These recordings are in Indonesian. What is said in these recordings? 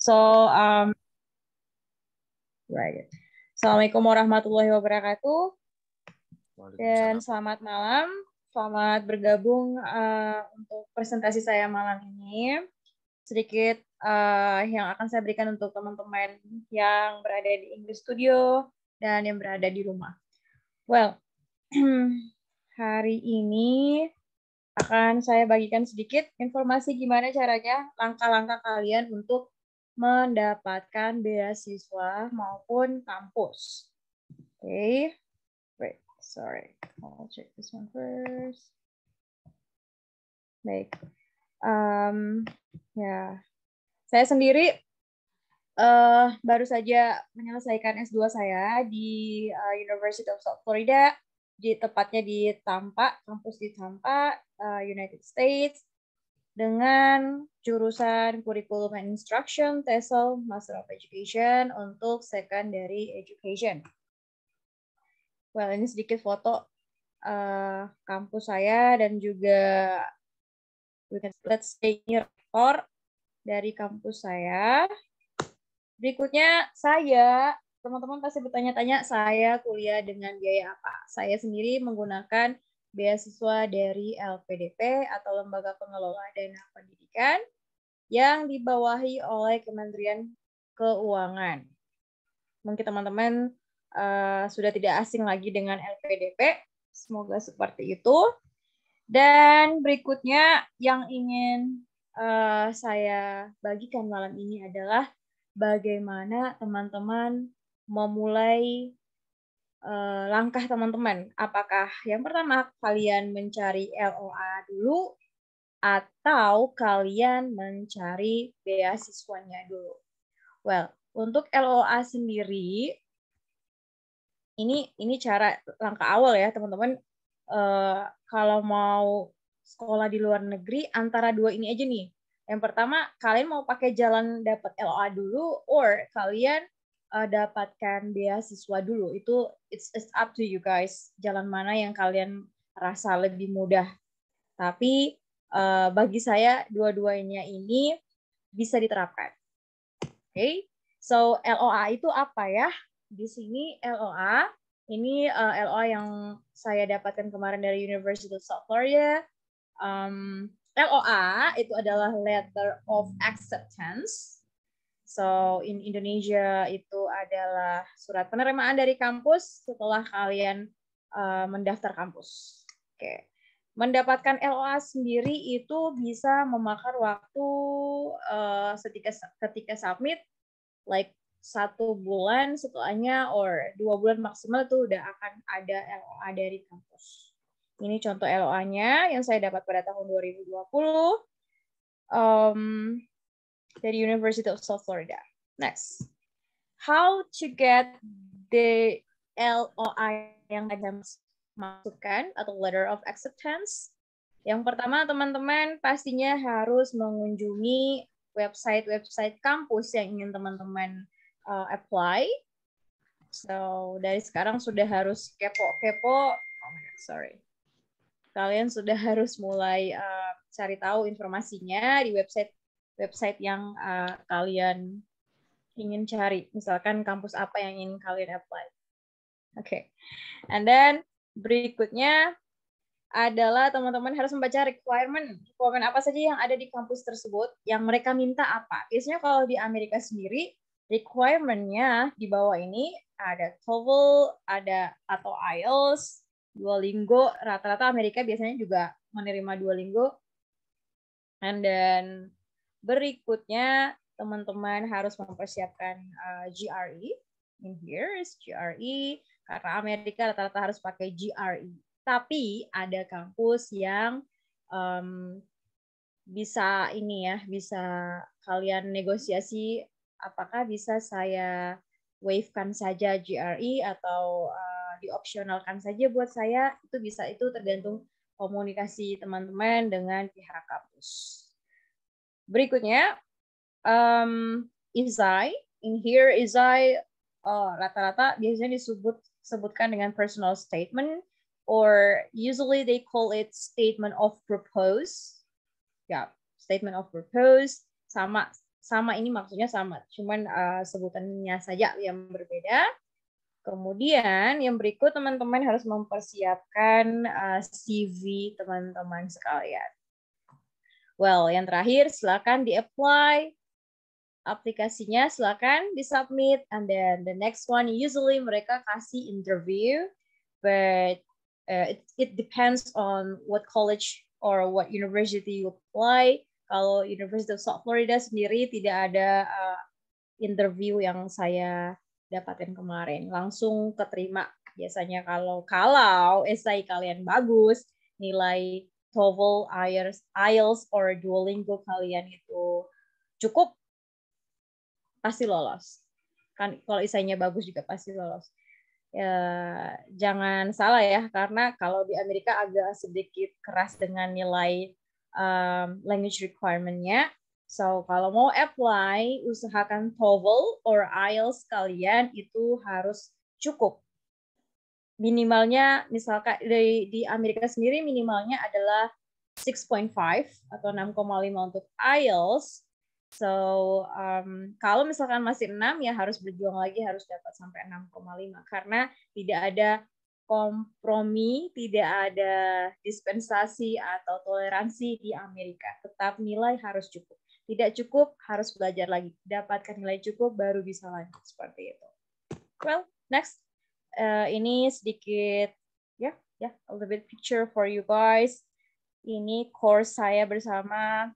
So, right. Assalamualaikum warahmatullahi wabarakatuh. Dan selamat malam. Selamat bergabung untuk presentasi saya malam ini. Sedikit yang akan saya berikan untuk teman-teman yang berada di English Studio dan yang berada di rumah. Well, hari ini akan saya bagikan sedikit informasi gimana caranya langkah-langkah kalian untuk mendapatkan beasiswa maupun kampus. Okay, wait, sorry, I'll check this one first. Baik, ya, saya sendiri baru saja menyelesaikan S2 saya di University of South Florida, tepatnya di Tampa, kampus di Tampa, United States, dengan jurusan Curriculum and Instruction, TESOL, Master of Education untuk Secondary Education. Well, ini sedikit foto kampus saya dan juga let's say ini rekor dari kampus saya. Berikutnya teman-teman pasti bertanya-tanya, saya kuliah dengan biaya apa? Saya sendiri menggunakan beasiswa dari LPDP atau Lembaga Pengelola Dana Pendidikan yang dibawahi oleh Kementerian Keuangan. Mungkin teman-teman sudah tidak asing lagi dengan LPDP, semoga seperti itu. Dan berikutnya yang ingin saya bagikan malam ini adalah bagaimana teman-teman memulai langkah teman-teman. Apakah yang pertama kalian mencari LOA dulu atau kalian mencari beasiswanya dulu? Well, untuk LOA sendiri ini cara langkah awal ya teman-teman. Kalau mau sekolah di luar negeri antara dua ini aja nih. Yang pertama, kalian mau pakai jalan dapat LOA dulu, or kalian dapatkan beasiswa dulu. Itu it's up to you guys. Jalan mana yang kalian rasa lebih mudah. Tapi bagi saya dua-duanya ini bisa diterapkan. Okay? So LOA itu apa ya? Di sini LOA ini LOA yang saya dapatkan kemarin dari University of South Florida. LOA itu adalah Letter of Acceptance. So, in Indonesia itu adalah surat penerimaan dari kampus setelah kalian mendaftar kampus. Oke. Mendapatkan LOA sendiri itu bisa memakan waktu ketika submit, like 1 bulan setelahnya, or 2 bulan maksimal itu udah akan ada LOA dari kampus. Ini contoh LOA-nya yang saya dapat pada tahun 2020 dari University of South Florida. Next, how to get the LOA yang Anda masukkan atau Letter of Acceptance? Yang pertama, teman-teman pastinya harus mengunjungi website kampus yang ingin teman-teman apply. So, dari sekarang sudah harus kepo-kepo. Oh my God, sorry. Kalian sudah harus mulai cari tahu informasinya di website yang kalian ingin cari. Misalkan kampus apa yang ingin kalian apply. Okay. And then berikutnya adalah teman-teman harus membaca requirement apa saja yang ada di kampus tersebut, yang mereka minta apa. Biasanya kalau di Amerika sendiri, requirement-nya di bawah ini ada TOEFL, ada atau IELTS, Duolingo. Rata-rata Amerika biasanya juga menerima Duolingo. And then berikutnya teman-teman harus mempersiapkan GRE. In here is GRE, karena Amerika rata-rata harus pakai GRE. Tapi ada kampus yang bisa kalian negosiasi, apakah bisa saya waive-kan saja GRE atau diopsionalkan saja buat saya. Itu bisa, itu tergantung komunikasi teman-teman dengan pihak kampus. Berikutnya, ESI. In here, ESI rata-rata biasanya disebutkan dengan personal statement, or usually they call it statement of purpose. Ya, statement of purpose. Sama sama ini maksudnya sama, cuman sebutannya saja yang berbeda. Kemudian yang berikut teman-teman harus mempersiapkan CV teman-teman sekalian. Well, yang terakhir silakan di-apply aplikasinya, silakan di-submit, and then the next one usually mereka kasih interview, but it depends on what college or what university you apply. Kalau University of South Florida sendiri tidak ada interview yang saya dapatkan kemarin, langsung keterima biasanya kalau essay kalian bagus, nilai TOEFL, IELTS, or Duolingo kalian itu cukup, pasti lolos. Kan kalau essaynya bagus juga pasti lolos. Ya, jangan salah ya, karena kalau di Amerika agak sedikit keras dengan nilai language requirement-nya. So, kalau mau apply, usahakan TOEFL or IELTS kalian itu harus cukup. Minimalnya, misalkan di Amerika sendiri minimalnya adalah 6.5 atau 6,5 untuk IELTS. So, kalau misalkan masih 6, ya harus berjuang lagi, harus dapat sampai 6,5. Karena tidak ada kompromi, tidak ada dispensasi atau toleransi di Amerika. Tetap nilai harus cukup. Tidak cukup, harus belajar lagi. Dapatkan nilai cukup, baru bisa lanjut. Seperti itu. Well, next. Ini sedikit, a little bit picture for you guys. Ini course saya bersama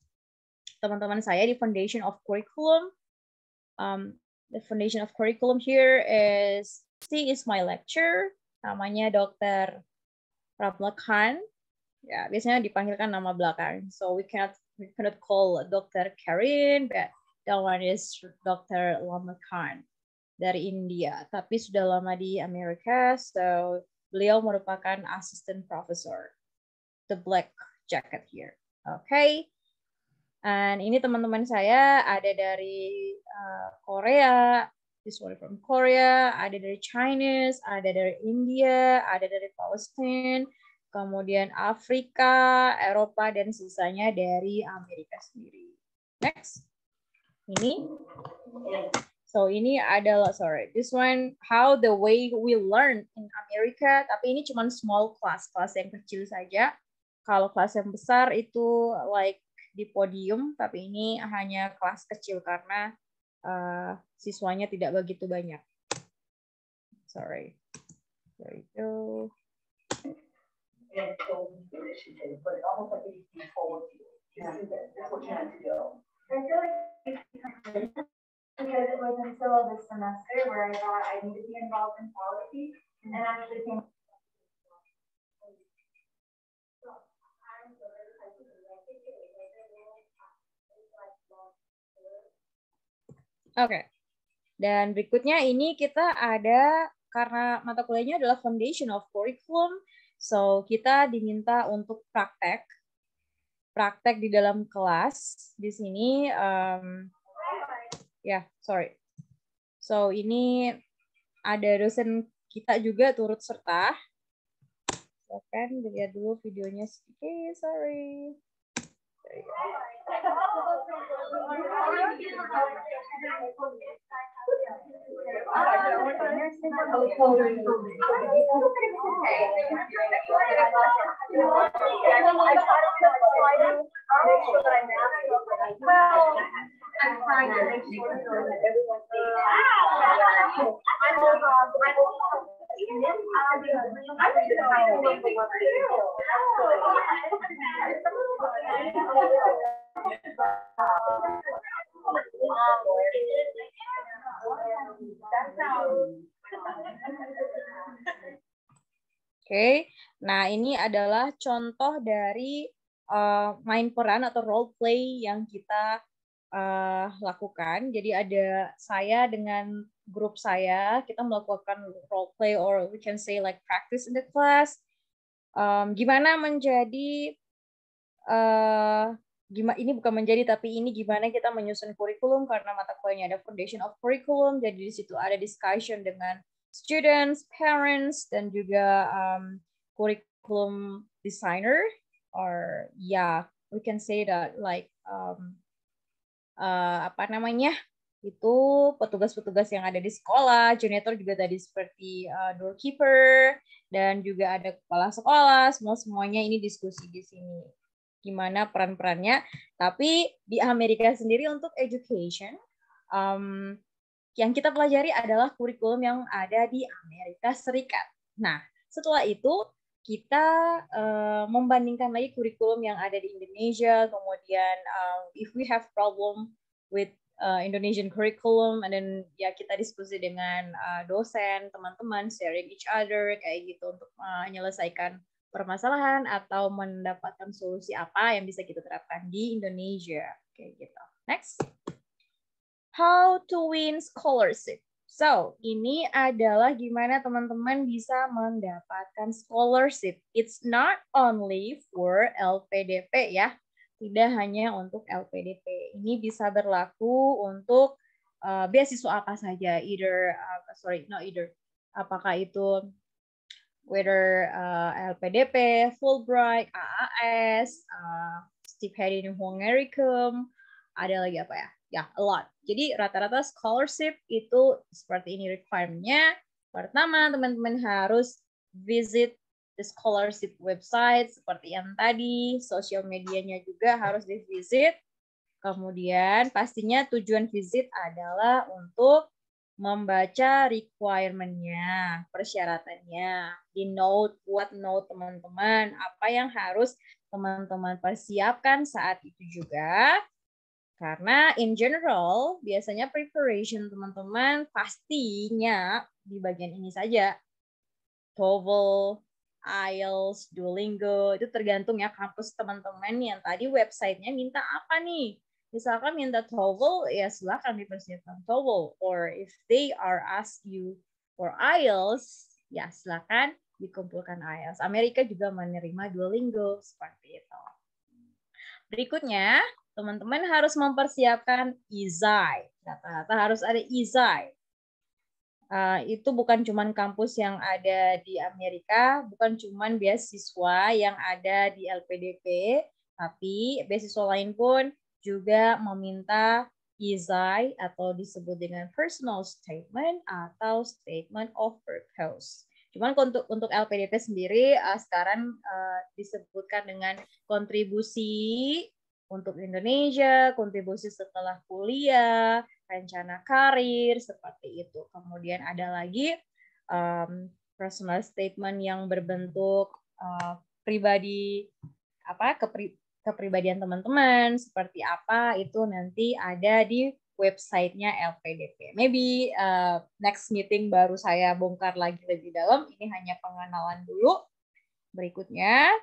teman-teman saya di Foundation of Curriculum. The Foundation of Curriculum here is, she is my lecturer. Namanya Dr. Ramla Khan. Ya, biasanya dipanggilkan nama belakang. So we cannot call Dr. Karin, but that one is Dr. Ramla Khan dari India. Tapi sudah lama di Amerika, so beliau merupakan assistant professor. The black jacket here. Okay. And ini teman-teman saya ada dari Korea, this one from Korea, ada dari Chinese, ada dari India, ada dari Palestine, kemudian Afrika, Eropa, dan sisanya dari Amerika sendiri. Next. Ini. So ini adalah, this one, how the way we learn in America, tapi ini cuma small class, kelas yang kecil saja. Kalau kelas yang besar itu like di podium, tapi ini hanya kelas kecil karena siswanya tidak begitu banyak. Sorry. There you go. Because it was until this semester where I thought I needed to be involved in policy, and actually came. Oke. Dan berikutnya ini kita ada, karena mata kuliahnya adalah Foundation of Curriculum, so kita diminta untuk praktek di dalam kelas. Di sini, so ini ada dosen kita juga turut serta. Silakan dilihat dulu videonya sedikit, sorry. Oke, nah ini adalah contoh dari main peran atau role play yang kita lakukan. Jadi ada saya dengan grup saya, kita melakukan role play, or we can say like practice in the class. Gimana menjadi, ini bukan menjadi, tapi ini gimana kita menyusun kurikulum, karena mata kuliahnya ada Foundation of Curriculum, jadi di situ ada discussion dengan students, parents, dan juga curriculum designer, or we can say that like apa namanya, itu petugas-petugas yang ada di sekolah, janitor juga tadi seperti doorkeeper, dan juga ada kepala sekolah, semuanya ini diskusi di sini. Gimana peran-perannya. Tapi di Amerika sendiri untuk education, yang kita pelajari adalah kurikulum yang ada di Amerika Serikat. Nah, setelah itu kita membandingkan lagi kurikulum yang ada di Indonesia, kemudian if we have problem with Indonesian curriculum, and then ya kita diskusi dengan dosen, teman-teman, sharing each other kayak gitu untuk menyelesaikan permasalahan atau mendapatkan solusi apa yang bisa kita terapkan di Indonesia kayak gitu. Next, how to win scholarship. So, ini adalah gimana teman-teman bisa mendapatkan scholarship. It's not only for LPDP ya. Tidak hanya untuk LPDP. Ini bisa berlaku untuk beasiswa apa saja. Apakah itu whether LPDP, Fulbright, AAS, Stipendium Hongaricum, ada lagi apa ya? Ya, a lot. Jadi rata-rata scholarship itu seperti ini requirement-nya. Pertama, teman-teman harus visit the scholarship website seperti yang tadi, sosial medianya juga harus di-visit. Kemudian pastinya tujuan visit adalah untuk membaca requirement-nya, persyaratannya, di note, buat note teman-teman, apa yang harus teman-teman persiapkan saat itu juga. Karena in general, biasanya preparation teman-teman pastinya di bagian ini saja. TOEFL, IELTS, Duolingo, itu tergantung ya kampus teman-teman yang tadi websitenya minta apa nih. Misalkan minta TOEFL, ya silakan dipersiapkan TOEFL. Or if they are ask you for IELTS, ya silakan dikumpulkan IELTS. Amerika juga menerima Duolingo, seperti itu. Berikutnya, teman-teman harus mempersiapkan EZI. Rata-rata harus ada EZI. Itu bukan cuma kampus yang ada di Amerika, bukan cuma beasiswa yang ada di LPDP, tapi beasiswa lain pun juga meminta EZI atau disebut dengan personal statement atau statement of purpose. Cuman untuk LPDP sendiri sekarang disebutkan dengan kontribusi untuk Indonesia, kontribusi setelah kuliah, rencana karir, seperti itu. Kemudian ada lagi personal statement yang berbentuk pribadi, kepribadian teman-teman, seperti apa, itu nanti ada di website-nya LPDP. Maybe next meeting baru saya bongkar lagi lebih dalam, ini hanya pengenalan dulu. Berikutnya,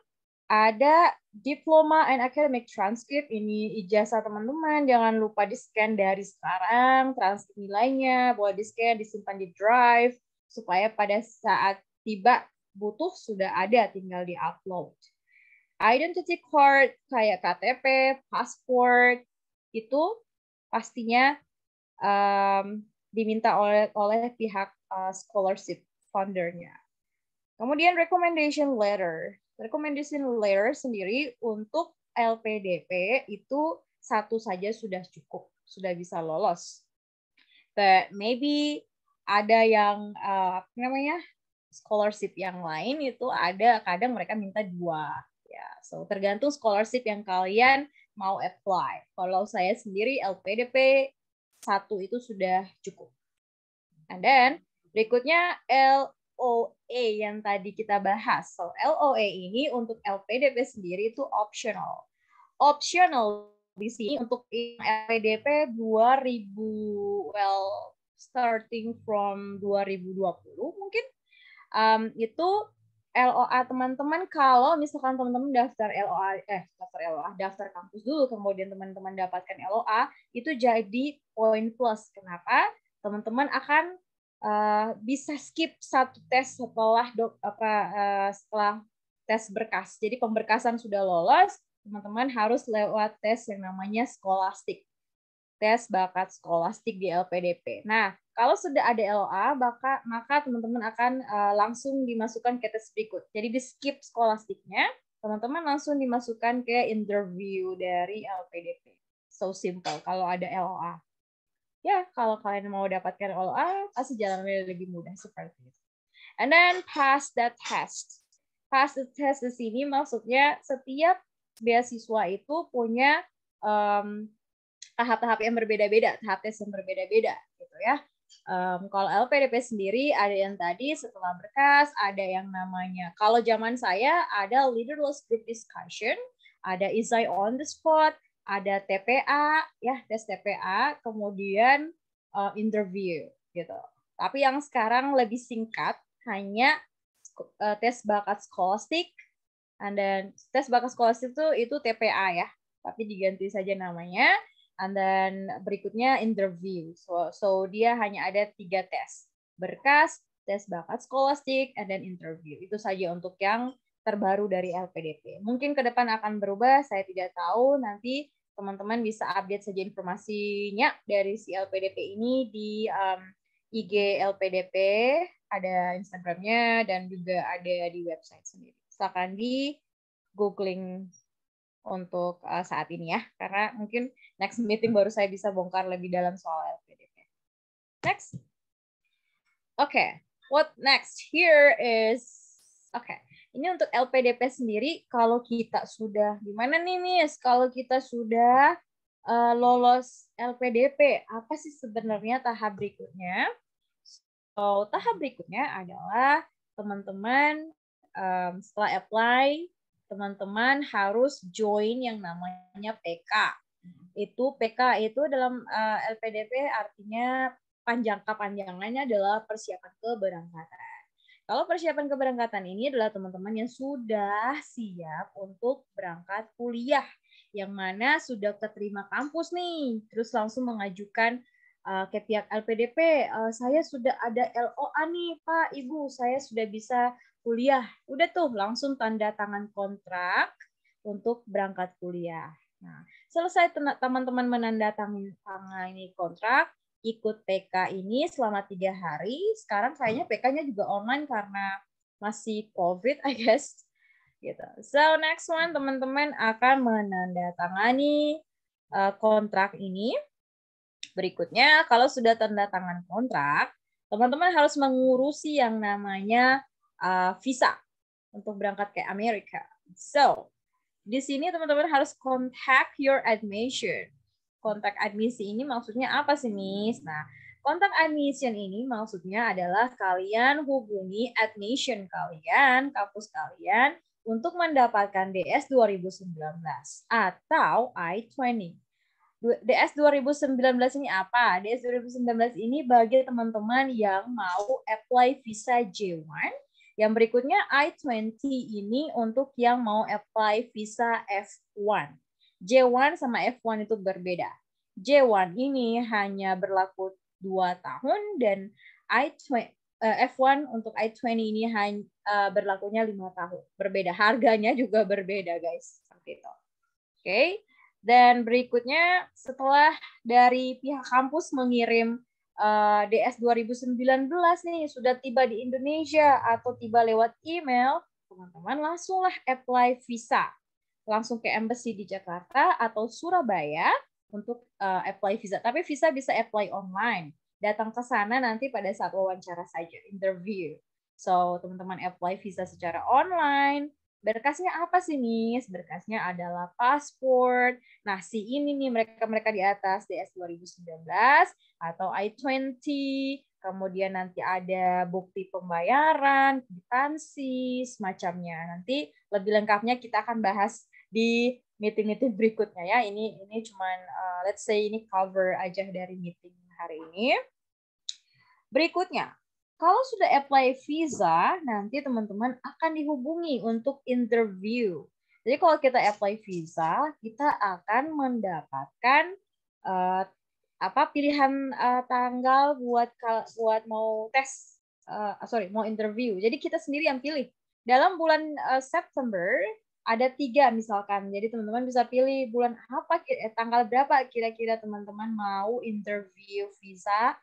ada diploma and academic transcript, ini ijazah teman-teman, jangan lupa di-scan dari sekarang, transkrip nilainya, boleh di-scan, disimpan di drive, supaya pada saat tiba butuh sudah ada, tinggal di-upload. Identity card, kayak KTP, pasport, itu pastinya diminta oleh pihak scholarship fundernya. Kemudian recommendation letter. Recommendation letter sendiri untuk LPDP itu satu saja sudah cukup, sudah bisa lolos. But maybe ada yang scholarship yang lain itu ada, kadang mereka minta 2. Ya, so tergantung scholarship yang kalian mau apply. Kalau saya sendiri LPDP 1 itu sudah cukup. And then berikutnya LOA yang tadi kita bahas. So, LOA ini untuk LPDP sendiri itu optional. Optional di sini untuk LPDP 2000, starting from 2020 mungkin, itu LOA teman-teman, kalau misalkan teman-teman daftar daftar kampus dulu, kemudian teman-teman dapatkan LOA, itu jadi poin plus. Kenapa? Teman-teman akan bisa skip 1 tes setelah tes berkas. Jadi pemberkasan sudah lolos, teman-teman harus lewat tes yang namanya skolastik. Tes bakat skolastik di LPDP. Nah, kalau sudah ada LOA, maka teman-teman akan langsung dimasukkan ke tes berikut. Jadi di skip skolastiknya, teman-teman langsung dimasukkan ke interview dari LPDP. So simple kalau ada LOA. Ya, kalau kalian mau dapatkan LOA, pasti jalannya lebih mudah seperti itu. And then pass that test. Pass the test di sini maksudnya setiap beasiswa itu punya tahap-tahap yang berbeda-beda, tahap tes yang berbeda-beda gitu ya. Kalau LPDP sendiri ada yang tadi setelah berkas, ada yang namanya, kalau zaman saya ada leaderless group discussion, ada essay on the spot, ada TPA, ya tes TPA, kemudian interview gitu. Tapi yang sekarang lebih singkat, hanya tes bakat skolastik, and then tes bakat skolastik itu TPA ya, tapi diganti saja namanya. And then berikutnya interview. So dia hanya ada 3 tes. Berkas, tes bakat skolastik, and then interview. Itu saja untuk yang terbaru dari LPDP. Mungkin ke depan akan berubah, saya tidak tahu. Nanti teman-teman bisa update saja informasinya dari si LPDP ini di IG LPDP, ada Instagramnya, dan juga ada di website sendiri. Silakan di googling untuk saat ini ya, karena mungkin next meeting baru saya bisa bongkar lebih dalam soal LPDP. Next. Okay, what next here is, ini untuk LPDP sendiri, kalau kita sudah, gimana nih Miss, kalau kita sudah lolos LPDP, apa sih sebenarnya tahap berikutnya? So, tahap berikutnya adalah teman-teman setelah apply, teman-teman harus join yang namanya PK. PK itu dalam LPDP artinya kepanjangannya adalah persiapan keberangkatan. Kalau persiapan keberangkatan ini adalah teman-teman yang sudah siap untuk berangkat kuliah, yang mana sudah keterima kampus nih, terus langsung mengajukan ke pihak LPDP, saya sudah ada LOA nih Pak, Ibu, saya sudah bisa kuliah. Udah tuh langsung tanda tangan kontrak untuk berangkat kuliah. Nah, selesai teman-teman menandatangani kontrak, ikut PK ini selama 3 hari. Sekarang kayaknya PK-nya juga online karena masih COVID, I guess. Gitu. So next one, teman-teman akan menandatangani kontrak ini. Berikutnya, kalau sudah tanda tangan kontrak, teman-teman harus mengurusi yang namanya visa untuk berangkat ke Amerika. So, di sini teman-teman harus contact your admission. Kontak admisi ini maksudnya apa sih, Miss? Nah, kontak admission ini maksudnya adalah kalian hubungi admission kalian, kampus kalian, untuk mendapatkan DS 2019 atau I-20. DS 2019 ini apa? DS 2019 ini bagi teman-teman yang mau apply visa J1. Yang berikutnya I-20 ini untuk yang mau apply visa F1. J1 sama F1 itu berbeda. J1 ini hanya berlaku 2 tahun dan F1 untuk I-20 ini hanya berlakunya 5 tahun. Berbeda. Harganya juga berbeda, guys. Seperti itu. Oke. Dan berikutnya setelah dari pihak kampus mengirim DS 2019 nih sudah tiba di Indonesia atau tiba lewat email, teman-teman langsunglah apply visa. Langsung ke embassy di Jakarta atau Surabaya untuk apply visa. Tapi visa bisa apply online. Datang ke sana nanti pada saat wawancara saja, interview. So, teman-teman apply visa secara online. Berkasnya apa sih, Miss? Berkasnya adalah paspor. Nah, si ini nih mereka di atas DS 2019 atau I-20. Kemudian nanti ada bukti pembayaran, kwitansi, semacamnya. Nanti lebih lengkapnya kita akan bahas di meeting-meeting berikutnya ya. Ini cuman let's say ini cover aja dari meeting hari ini. Berikutnya, kalau sudah apply visa, nanti teman-teman akan dihubungi untuk interview. Jadi kalau kita apply visa, kita akan mendapatkan pilihan tanggal buat mau tes, mau interview. Jadi kita sendiri yang pilih. Dalam bulan September ada 3 misalkan. Jadi teman-teman bisa pilih bulan apa, tanggal berapa kira-kira teman-teman mau interview visa.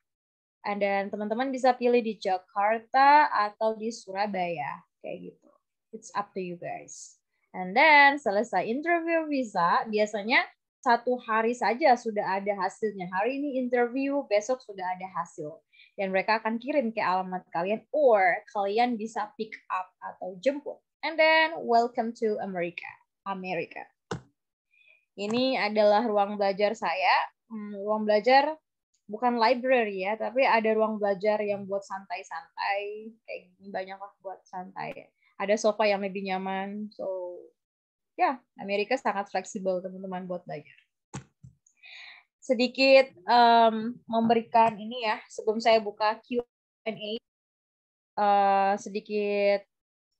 And then teman-teman bisa pilih di Jakarta atau di Surabaya. Kayak gitu. It's up to you guys. And then selesai interview visa, biasanya 1 hari saja sudah ada hasilnya. Hari ini interview, besok sudah ada hasil. Dan mereka akan kirim ke alamat kalian, or kalian bisa pick up atau jemput. And then, welcome to America. Ini adalah ruang belajar saya. Ruang belajar bukan library ya, tapi ada ruang belajar yang buat santai-santai. Kayak gini banyak lah buat santai. Ada sofa yang lebih nyaman. So, ya, Amerika sangat fleksibel teman-teman buat belajar. Sedikit memberikan ini ya, sebelum saya buka Q&A, sedikit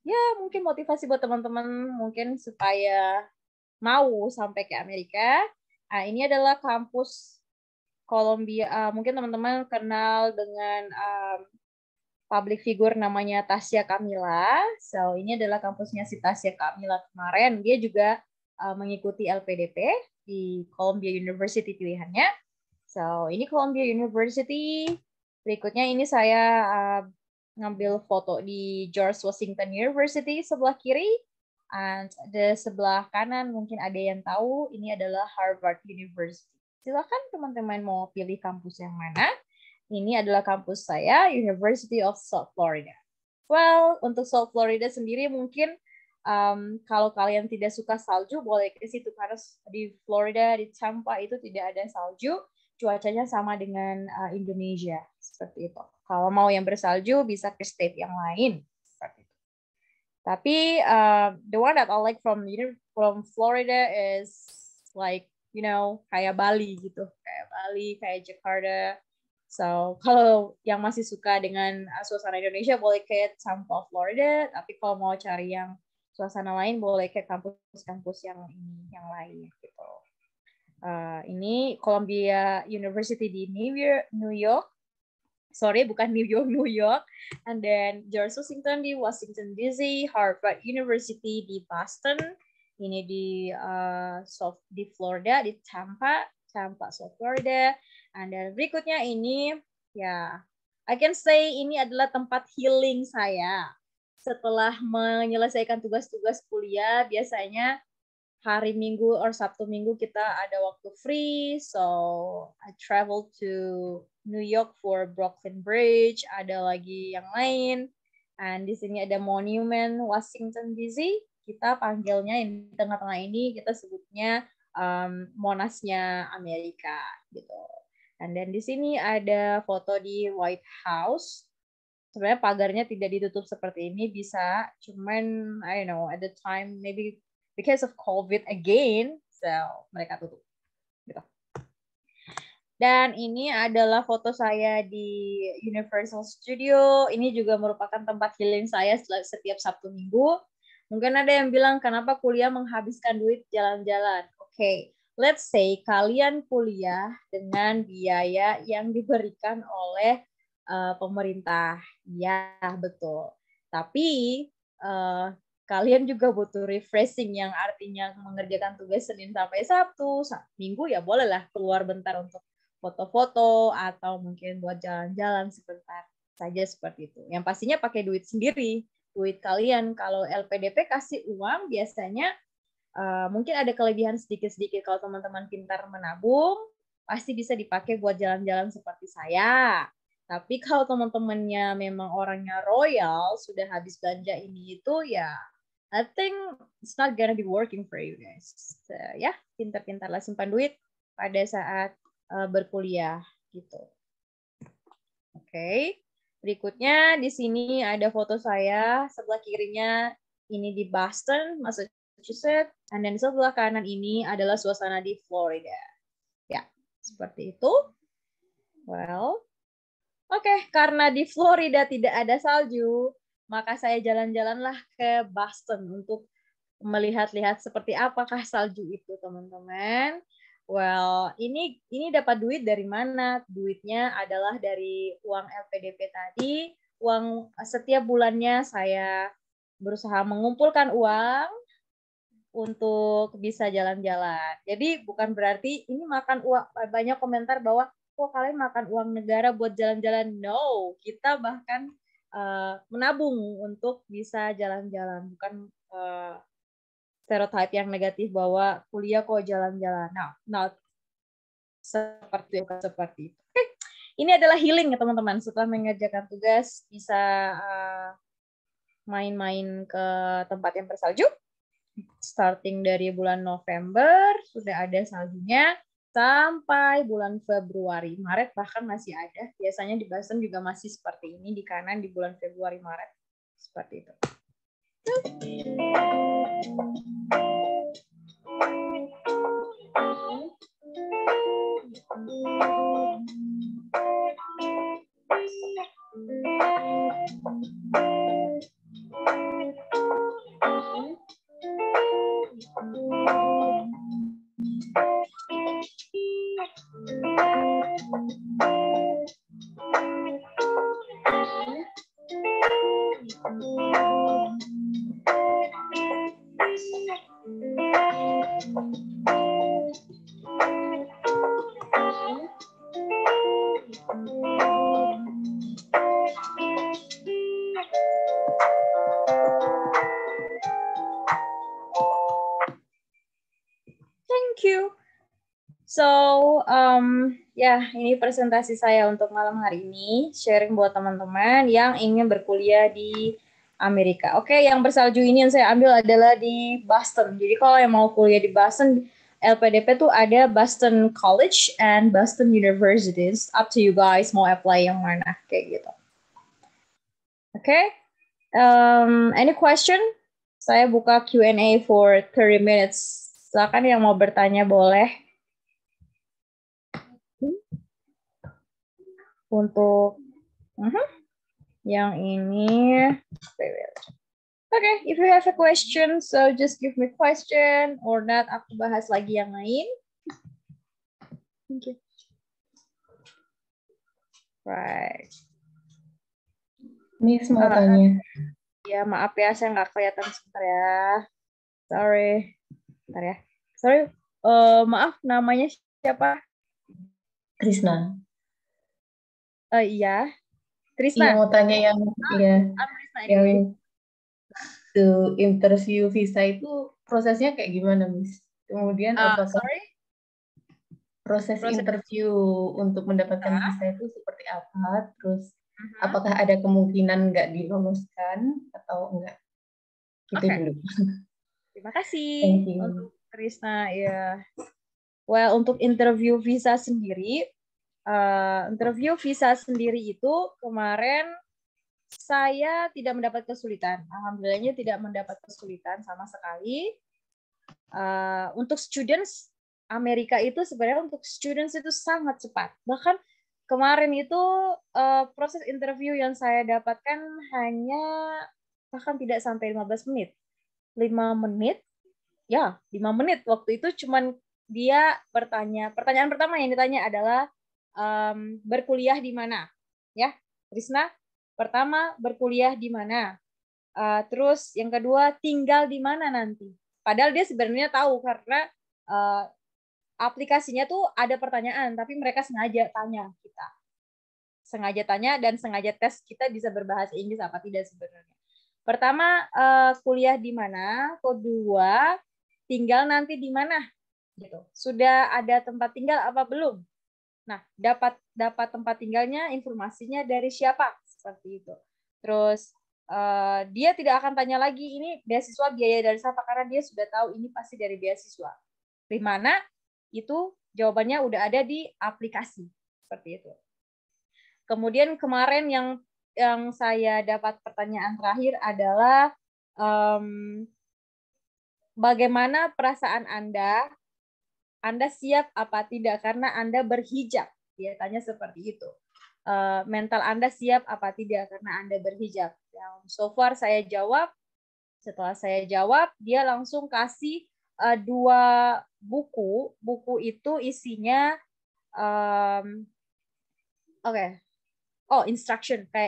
ya mungkin motivasi buat teman-teman mungkin supaya mau sampai ke Amerika. Nah, ini adalah kampus Columbia. Mungkin teman-teman kenal dengan public figure namanya Tasya Kamila. So, ini adalah kampusnya si Tasya Kamila kemarin. Dia juga mengikuti LPDP di Columbia University pilihannya. So, ini Columbia University. Berikutnya ini saya ngambil foto di George Washington University sebelah kiri. And di sebelah kanan mungkin ada yang tahu, ini adalah Harvard University. Silakan teman-teman mau pilih kampus yang mana. Ini adalah kampus saya, University of South Florida. Well, untuk South Florida sendiri mungkin kalau kalian tidak suka salju, boleh ke situ. Karena di Florida, di Tampa itu tidak ada salju. Cuacanya sama dengan Indonesia. Seperti itu. Kalau mau yang bersalju, bisa ke state yang lain. Seperti itu. Tapi the one that I like from Florida is like, you know, kayak Bali gitu. Kayak Bali, kayak Jakarta. So, kalau yang masih suka dengan suasana Indonesia, boleh ke Tampa, Florida. Tapi kalau mau cari yang suasana lain, boleh ke kampus-kampus yang lain gitu. Ini Columbia University di New York. Sorry, bukan New York. And then George Washington di Washington DC, Harvard University di Boston. Ini di Florida, di Tampa, South Florida. And then berikutnya ini, ya, I can say ini adalah tempat healing saya. Setelah menyelesaikan tugas-tugas kuliah, biasanya hari Minggu or Sabtu Minggu kita ada waktu free. So, I travel to New York for Brooklyn Bridge. Ada lagi yang lain. And di sini ada Monument Washington DC. Kita panggilnya di tengah-tengah ini, kita sebutnya Monasnya Amerika gitu. And then di sini ada foto di White House. Sebenarnya pagarnya tidak ditutup seperti ini, bisa. Cuman, I don't know, at the time, maybe because of COVID again, so mereka tutup. Gitu. Dan ini adalah foto saya di Universal Studio. Ini juga merupakan tempat healing saya setiap Sabtu Minggu. Mungkin ada yang bilang, kenapa kuliah menghabiskan duit jalan-jalan? Oke, let's say kalian kuliah dengan biaya yang diberikan oleh pemerintah. Ya, betul. Tapi kalian juga butuh refreshing yang artinya mengerjakan tugas Senin sampai Sabtu. Minggu ya bolehlah keluar bentar untuk foto-foto atau mungkin buat jalan-jalan sebentar saja seperti itu. Yang pastinya pakai duit sendiri. Duit kalian, kalau LPDP kasih uang biasanya mungkin ada kelebihan sedikit-sedikit. Kalau teman-teman pintar menabung, pasti bisa dipakai buat jalan-jalan seperti saya. Tapi kalau teman-temannya memang orangnya royal, sudah habis belanja ini itu, ya I think it's not gonna be working for you guys. So, ya, pintar-pintarlah simpan duit pada saat berkuliah gitu. Oke. Berikutnya di sini ada foto saya, sebelah kirinya ini di Boston, Massachusetts, and then sebelah kanan ini adalah suasana di Florida. Ya, seperti itu. Well, oke, karena di Florida tidak ada salju, maka saya jalan-jalanlah ke Boston untuk melihat-lihat seperti apakah salju itu, teman-teman. Well, ini dapat duit dari mana? Duitnya adalah dari uang LPDP tadi. Uang setiap bulannya saya berusaha mengumpulkan uang untuk bisa jalan-jalan. Jadi bukan berarti ini makan uang. Banyak komentar bahwa kok kalian makan uang negara buat jalan-jalan. No, kita bahkan menabung untuk bisa jalan-jalan. Bukan stereotype yang negatif bahwa kuliah kok jalan-jalan. Nah, not seperti itu. Oke. Ini adalah healing ya teman-teman. Setelah mengerjakan tugas bisa main-main ke tempat yang bersalju. Starting dari bulan November sudah ada saljunya sampai bulan Februari, Maret bahkan masih ada. Biasanya di Boston juga masih seperti ini di kanan di bulan Februari, Maret. Seperti itu. Thank you. So, ini presentasi saya untuk malam hari ini. Sharing buat teman-teman yang ingin berkuliah di Amerika. Oke, yang bersalju ini yang saya ambil adalah di Boston. Jadi kalau yang mau kuliah di Boston, LPDP tuh ada Boston College and Boston University. It's up to you guys mau apply yang mana, kayak gitu. Oke, any question? Saya buka Q&A for 30 minutes. Silakan yang mau bertanya boleh. Untuk yang ini, okay, if you have a question, so just give me question or not. Aku bahas lagi yang lain. Thank you. Right. Miss mau tanya. Ya maaf ya, saya nggak kelihatan sebentar ya. Sorry. Bentar ya. Sorry. Maaf, namanya siapa? Krisna. Iya. Krisna. Iya mau tanya yang yang to interview visa itu prosesnya kayak gimana, Miss? Kemudian apakah proses interview untuk mendapatkan visa itu seperti apa? Terus apakah ada kemungkinan nggak diloloskan atau enggak? Gitu dulu. Terima kasih untuk Krisna. Ya. Well, untuk interview visa sendiri itu kemarin saya tidak mendapat kesulitan. Alhamdulillahnya tidak mendapat kesulitan sama sekali. Untuk students Amerika itu sebenarnya untuk students itu sangat cepat. Bahkan kemarin itu proses interview yang saya dapatkan hanya bahkan tidak sampai 15 menit. 5 menit. Ya, 5 menit. Waktu itu cuman dia bertanya, pertanyaan pertama yang ditanya adalah berkuliah di mana? Ya, Krisna. Pertama, berkuliah di mana? Terus yang kedua, tinggal di mana nanti? Padahal dia sebenarnya tahu karena aplikasinya tuh ada pertanyaan, tapi mereka sengaja tanya kita. Sengaja tanya dan sengaja tes kita bisa berbahasa Inggris apa tidak sebenarnya. Pertama, kuliah di mana? Kedua, tinggal nanti di mana? Gitu. Sudah ada tempat tinggal apa belum? Nah, dapat tempat tinggalnya, informasinya dari siapa? Seperti itu. Terus dia tidak akan tanya lagi ini beasiswa biaya dari siapa karena dia sudah tahu ini pasti dari beasiswa. Di mana? Itu jawabannya udah ada di aplikasi. Seperti itu. Kemudian kemarin yang saya dapat pertanyaan terakhir adalah bagaimana perasaan Anda? Anda siap apa tidak karena Anda berhijab? Dia tanya seperti itu. Mental Anda siap apa tidak karena Anda berhijab? Yang so far saya jawab. Setelah saya jawab, dia langsung kasih 2 buku. Buku itu isinya kayak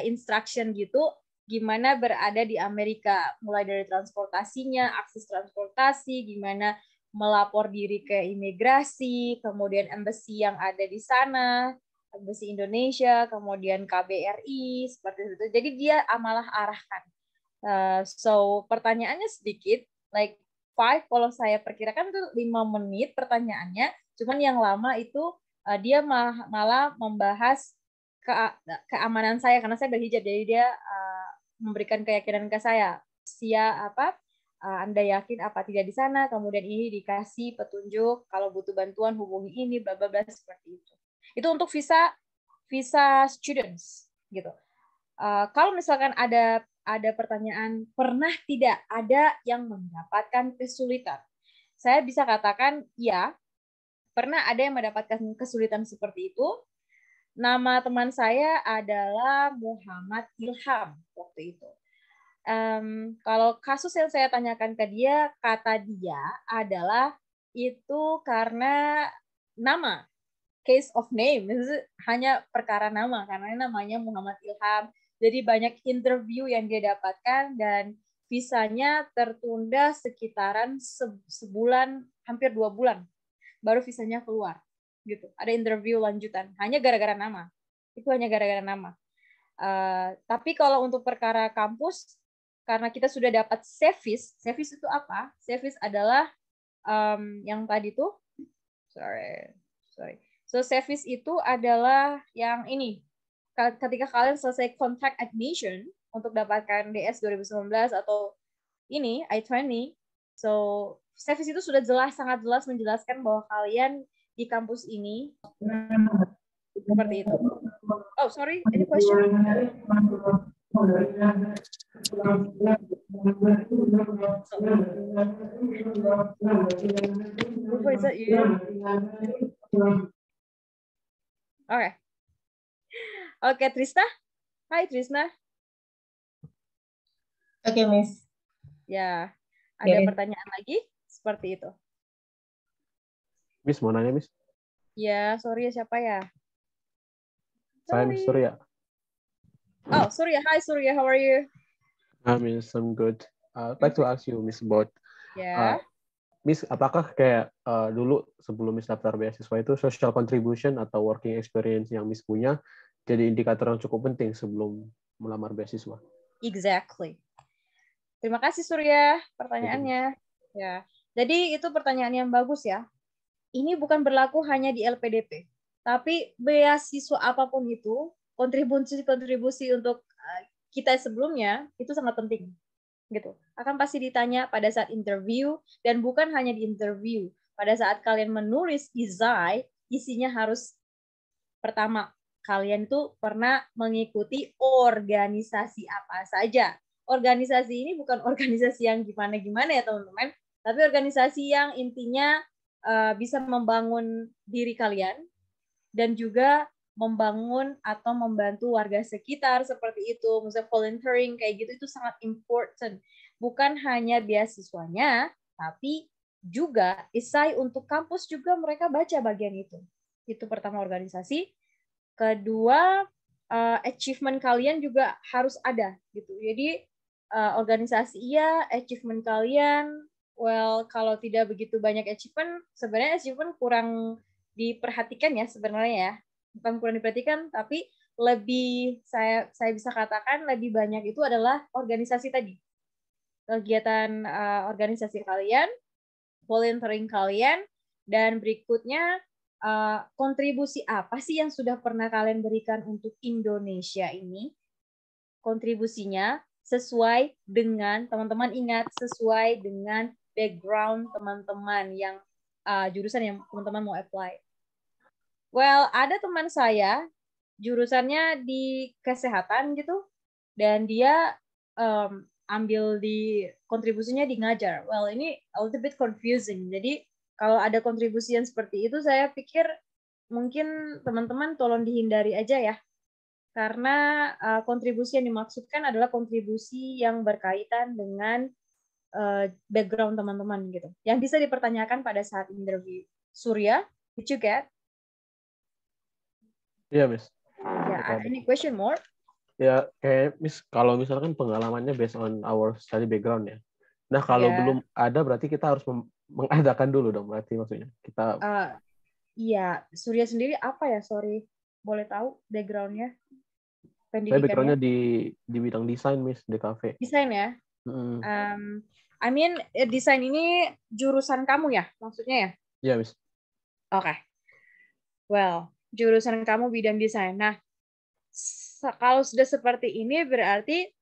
instruction gitu. Gimana berada di Amerika, mulai dari transportasinya, akses transportasi, gimana melapor diri ke imigrasi, kemudian embassy yang ada di sana, embassy Indonesia, kemudian KBRI, seperti itu. Jadi dia malah arahkan. So pertanyaannya sedikit, like 5 kalau saya perkirakan itu 5 menit pertanyaannya, cuman yang lama itu dia malah membahas keamanan saya karena saya berhijab, jadi dia memberikan keyakinan ke saya. Anda yakin apa tidak di sana, kemudian ini dikasih petunjuk kalau butuh bantuan hubungi ini, bla bla bla, seperti itu. Itu untuk visa students gitu. Kalau misalkan ada pertanyaan, pernah tidak ada yang mendapatkan kesulitan? Saya bisa katakan ya, pernah ada yang mendapatkan kesulitan seperti itu. Nama teman saya adalah Muhammad Ilham waktu itu. Kalau kasus yang saya tanyakan ke dia, kata dia adalah itu karena nama, case of name, hanya perkara nama, karena namanya Muhammad Ilham. Jadi banyak interview yang dia dapatkan dan visanya tertunda sekitaran sebulan, hampir 2 bulan, baru visanya keluar. Gitu. Ada interview lanjutan, hanya gara-gara nama. Itu hanya gara-gara nama. Tapi kalau untuk perkara kampus, karena kita sudah dapat SEVIS itu apa? SEVIS adalah yang tadi tuh, sorry. So SEVIS itu adalah yang ini. Ketika kalian selesai contract admission untuk dapatkan DS 2019 atau ini I-20, so SEVIS itu sudah sangat jelas menjelaskan bahwa kalian di kampus ini seperti itu. Oh, sorry, any question? Is that you? Oke, Trisna. Hai, Trisna. Oke, Miss. Ya, ada pertanyaan lagi? Seperti itu. Miss, mau nanya, Miss? Ya, sorry, siapa ya? Saya Miss Surya. Oh, Surya. Hi, Surya. How are you? Miss, I'm good. I'd like to ask you, Miss, about Miss, apakah kayak dulu sebelum Miss daftar beasiswa itu social contribution atau working experience yang Miss punya jadi indikator yang cukup penting sebelum melamar beasiswa? Exactly. Terima kasih Surya pertanyaannya. Ya, jadi itu pertanyaan yang bagus ya. Ini bukan berlaku hanya di LPDP, tapi beasiswa apapun itu, kontribusi untuk kita sebelumnya itu sangat penting. Gitu. Akan pasti ditanya pada saat interview, dan bukan hanya di interview. Pada saat kalian menulis esai, isinya harus pertama, kalian itu pernah mengikuti organisasi apa saja. Organisasi ini bukan organisasi yang gimana-gimana ya teman-teman, tapi organisasi yang intinya bisa membangun diri kalian dan juga membangun atau membantu warga sekitar seperti itu, misalnya volunteering kayak gitu, itu sangat important. Bukan hanya beasiswanya, tapi juga esai untuk kampus juga mereka baca bagian itu. Itu pertama organisasi. Kedua, achievement kalian juga harus ada gitu. Jadi organisasi iya, achievement kalian, well kalau tidak begitu banyak achievement, sebenarnya achievement kurang diperhatikan ya sebenarnya ya. Bukan kurang diperhatikan, tapi lebih saya bisa katakan lebih banyak itu adalah organisasi tadi. Kegiatan organisasi kalian, volunteering kalian, dan berikutnya kontribusi apa sih yang sudah pernah kalian berikan untuk Indonesia ini? Kontribusinya sesuai dengan, teman-teman ingat, sesuai dengan background teman-teman yang jurusan yang teman-teman mau apply. Well, ada teman saya jurusannya di kesehatan gitu, dan dia ambil di kontribusinya di ngajar. Well, ini a little bit confusing. Jadi kalau ada kontribusi yang seperti itu, saya pikir mungkin teman-teman tolong dihindari aja ya, karena kontribusi yang dimaksudkan adalah kontribusi yang berkaitan dengan background teman-teman gitu, yang bisa dipertanyakan pada saat interview. Surya, did you get? Iya, Miss. Ya, any question more? Ya, kayak Miss, kalau misalkan pengalamannya based on our study background ya. Nah, kalau belum ada berarti kita harus mengadakan dulu dong, berarti maksudnya. Kita Iya, Surya sendiri apa ya? Sorry, boleh tahu background-nya? Saya background-nya di bidang desain, Miss, di kafe. Desain ya? I mean, desain ini jurusan kamu ya, maksudnya ya? Iya, Miss. Oke. Well, jurusan kamu bidang desain. Nah, kalau sudah seperti ini berarti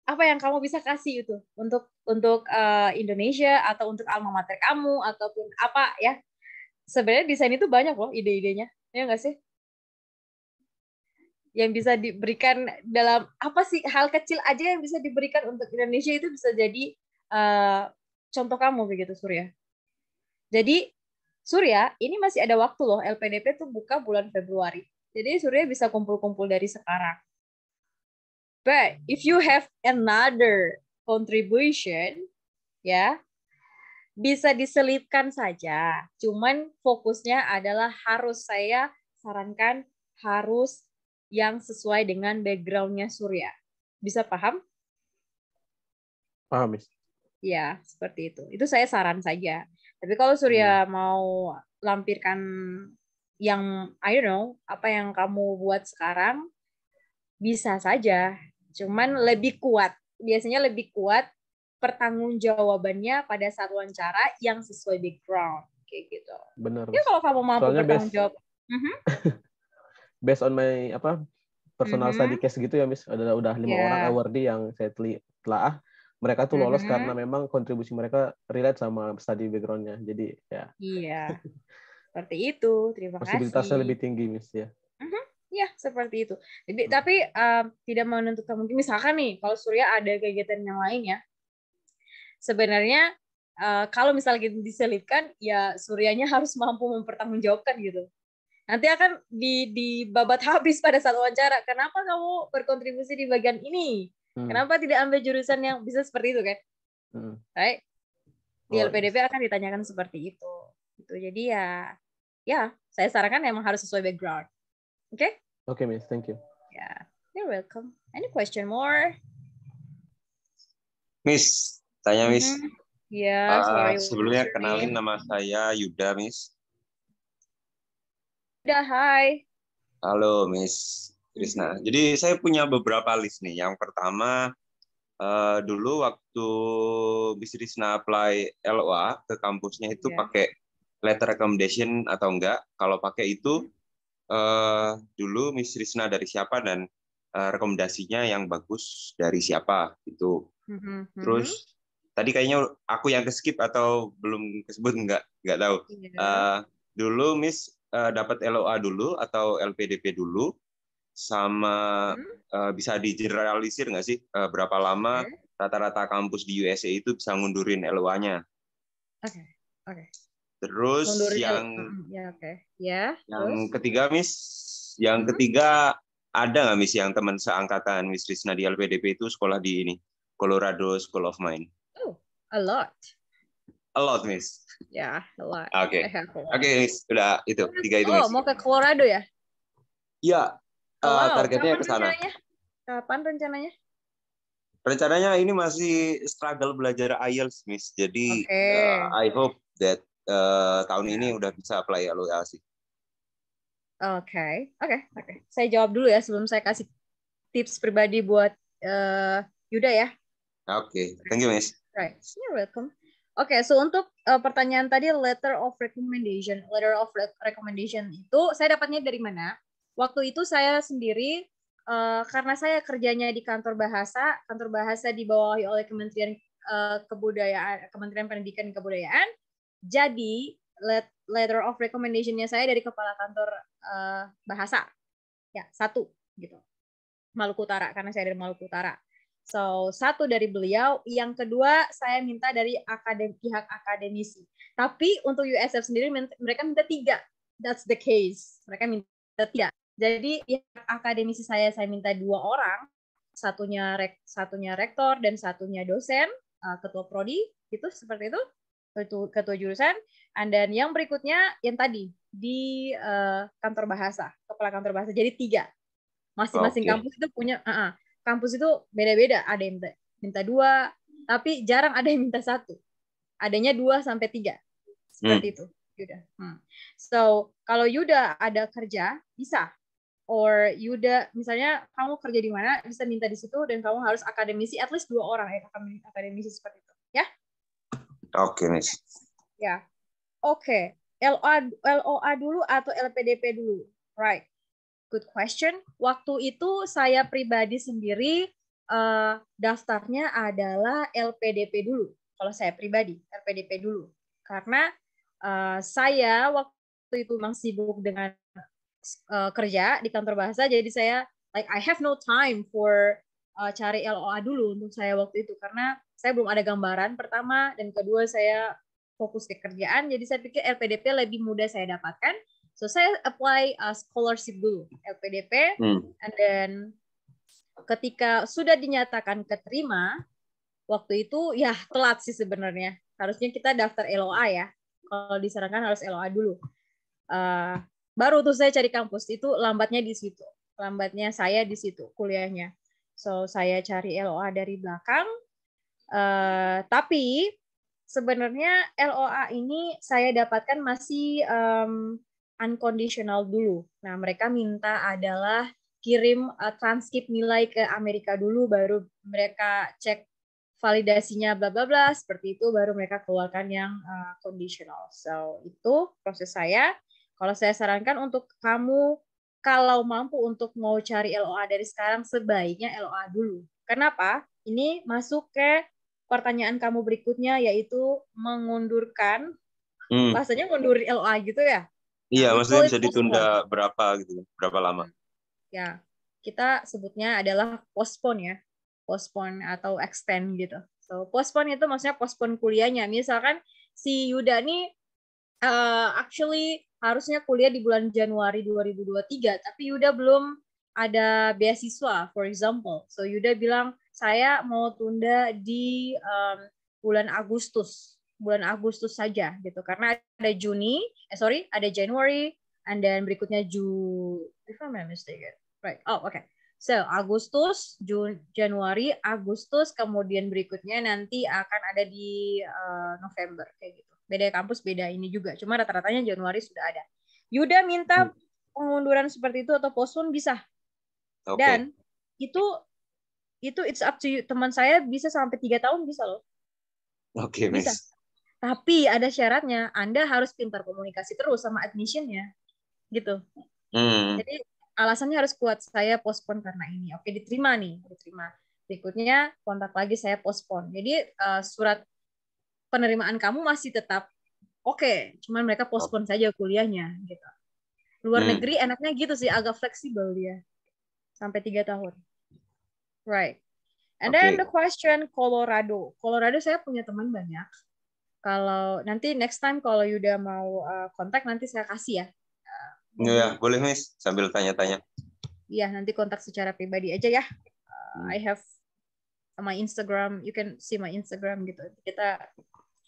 apa yang kamu bisa kasih itu untuk Indonesia atau untuk alma mater kamu ataupun apa ya? Sebenarnya desain itu banyak loh ide-idenya, ya nggak sih? Yang bisa diberikan dalam apa sih hal kecil aja yang bisa diberikan untuk Indonesia itu bisa jadi contoh kamu begitu Surya. Jadi Surya ini masih ada waktu loh, LPDP tuh buka bulan Februari. Jadi Surya bisa kumpul-kumpul dari sekarang. But if you have another contribution, ya bisa diselipkan saja. Cuman fokusnya adalah saya sarankan harus yang sesuai dengan background-nya Surya. Bisa paham? Paham, Miss. Ya, seperti itu. Itu saya saran saja. Tapi kalau Surya mau lampirkan yang, I don't know, apa yang kamu buat sekarang, bisa saja. Cuman lebih kuat. Biasanya lebih kuat pertanggungjawabannya pada saat wawancara yang sesuai background. Kayak gitu. Benar. Ya kalau kamu mampu bertanggung jawab. Based on my personal study case gitu ya, Miss. Udah 5 orang awardee yang saya telah mereka tuh lolos karena memang kontribusi mereka relate sama study background-nya. Jadi ya. Iya. Seperti itu. Terima kasih. Posibilitasnya lebih tinggi, Miss ya. Ya, seperti itu. Jadi, tapi tidak menentukan mungkin misalkan nih kalau Surya ada kegiatan yang lain ya. Sebenarnya kalau misalnya kita diselipkan ya Suryanya harus mampu mempertanggungjawabkan gitu. Nanti akan dibabat habis pada saat wawancara. Kenapa kamu berkontribusi di bagian ini? Kenapa tidak ambil jurusan yang bisa seperti itu kan? Right? Di LPDP akan ditanyakan seperti itu. Gitu. Jadi ya saya sarankan emang harus sesuai background. Oke? Okay? Oke, Miss. Thank you. Yeah, you're welcome. Any question more? Miss, tanya Miss. Ya, sebelumnya kenalin nama saya Yuda, Miss. Yuda, hai. Halo, Miss Krisna. Jadi saya punya beberapa list nih. Yang pertama, dulu waktu Miss Krisna apply LOA ke kampusnya itu pakai letter recommendation atau enggak? Kalau pakai itu, dulu Miss Krisna dari siapa dan rekomendasinya yang bagus dari siapa itu. Terus tadi kayaknya aku yang keskip atau belum kesebut nggak tahu. Dulu Miss dapat LOA dulu atau LPDP dulu sama bisa digeneralisir nggak sih berapa lama rata-rata kampus di USA itu bisa ngundurin LOA-nya? Oke. Terus yang ketiga Miss, ketiga ada nggak Miss yang teman seangkatan Miss Krisna di LPDP itu sekolah di ini Colorado School of Mine? Oh, a lot. A lot, Miss. Ya, a lot. Oke, Miss, udah itu 3 itu Miss. Oh, mau ke Colorado ya? Iya. Targetnya ke sana. Kapan rencananya? Rencananya ini masih struggle belajar IELTS, Miss. Jadi I hope that tahun ini udah bisa apply LOA sih. Oke. Saya jawab dulu ya sebelum saya kasih tips pribadi buat Yuda ya. Oke. Thank you, Miss. Right. You're welcome. Oke, so untuk pertanyaan tadi letter of recommendation itu saya dapatnya dari mana? Waktu itu saya sendiri karena saya kerjanya di kantor bahasa dibawahi oleh Kementerian Kementerian Pendidikan dan Kebudayaan. Jadi letter of recommendation-nya saya dari kepala kantor bahasa. Ya, 1 gitu. Maluku Utara karena saya dari Maluku Utara. So, 1 dari beliau, yang kedua saya minta dari pihak akademisi. Tapi untuk USF sendiri mereka minta 3. That's the case. Mereka minta 3. Jadi pihak akademisi saya minta 2 orang. Satunya rektor dan satunya dosen, ketua prodi, itu seperti itu. Ketua jurusan. And then yang berikutnya yang tadi di kantor bahasa, kepala kantor bahasa. Jadi 3. Masing-masing kampus itu punya kampus itu beda-beda, ada yang minta 2, tapi jarang ada yang minta 1. Adanya 2 sampai 3. Seperti itu, Yuda. So, kalau Yuda ada kerja, bisa. or Yuda, misalnya kamu kerja di mana, bisa minta di situ, dan kamu harus akademisi, at least 2 orang ya, akademisi seperti itu. Ya? Oke, Miss. Ya. Oke. LOA dulu atau LPDP dulu? Right. Good question. Waktu itu saya pribadi sendiri daftarnya adalah LPDP dulu. Kalau saya pribadi, LPDP dulu. Karena saya waktu itu memang sibuk dengan kerja di kantor bahasa, jadi saya I have no time for cari LOA dulu untuk saya waktu itu, karena saya belum ada gambaran pertama, dan kedua saya fokus ke kerjaan, jadi saya pikir LPDP lebih mudah saya dapatkan, so saya apply scholarship dulu LPDP, and then ketika sudah dinyatakan keterima, waktu itu ya telat sih sebenarnya, harusnya kita daftar LOA ya, kalau disarankan harus LOA dulu. Baru tuh saya cari kampus, itu lambatnya di situ. Lambatnya saya di situ kuliahnya. So saya cari LOA dari belakang. Tapi sebenarnya LOA ini saya dapatkan masih unconditional dulu. Nah, mereka minta adalah kirim transkrip nilai ke Amerika dulu, baru mereka cek validasinya bla bla bla, seperti itu baru mereka keluarkan yang conditional. So itu proses saya. Kalau saya sarankan untuk kamu, kalau mampu untuk mau cari LOA dari sekarang, sebaiknya LOA dulu. Kenapa? Ini masuk ke pertanyaan kamu berikutnya, yaitu mengundurkan, bahasanya ngundurin LOA gitu ya? Iya, maksudnya bisa ditunda berapa gitu, berapa lama? Ya, kita sebutnya adalah postpone ya, postpone atau extend gitu. So postpone itu maksudnya postpone kuliahnya. Misalkan si Yuda nih actually harusnya kuliah di bulan Januari 2023, tapi Yuda belum ada beasiswa, for example. So Yuda bilang, saya mau tunda di bulan Agustus saja gitu, karena ada ada January, and then berikutnya if I'm not mistaken, right? Oh, okay. So Agustus, Januari, Agustus, kemudian berikutnya nanti akan ada di November kayak gitu. Beda kampus, beda ini juga. Cuma rata-ratanya Januari sudah ada. Yuda minta pengunduran seperti itu atau postpone bisa. Okay. Dan itu it's up to you. Teman saya bisa sampai 3 tahun bisa loh. Oke, bisa. Miss. Tapi ada syaratnya. Anda harus pintar komunikasi terus sama admission-nya. Gitu. Jadi alasannya harus kuat. Saya postpone karena ini. Oke, diterima nih. Diterima. Berikutnya kontak lagi, saya postpone. Jadi surat penerimaan kamu masih tetap oke, cuman mereka postpone saja kuliahnya gitu. Luar negeri enaknya gitu sih, agak fleksibel dia. Sampai 3 tahun. Right. And then the question Colorado. Colorado saya punya teman banyak. Kalau nanti next time kalau Yuda mau kontak, nanti saya kasih ya. Iya, boleh Miss, sambil tanya-tanya. Iya, nanti kontak secara pribadi aja ya. I have my Instagram, you can see my Instagram gitu. Kita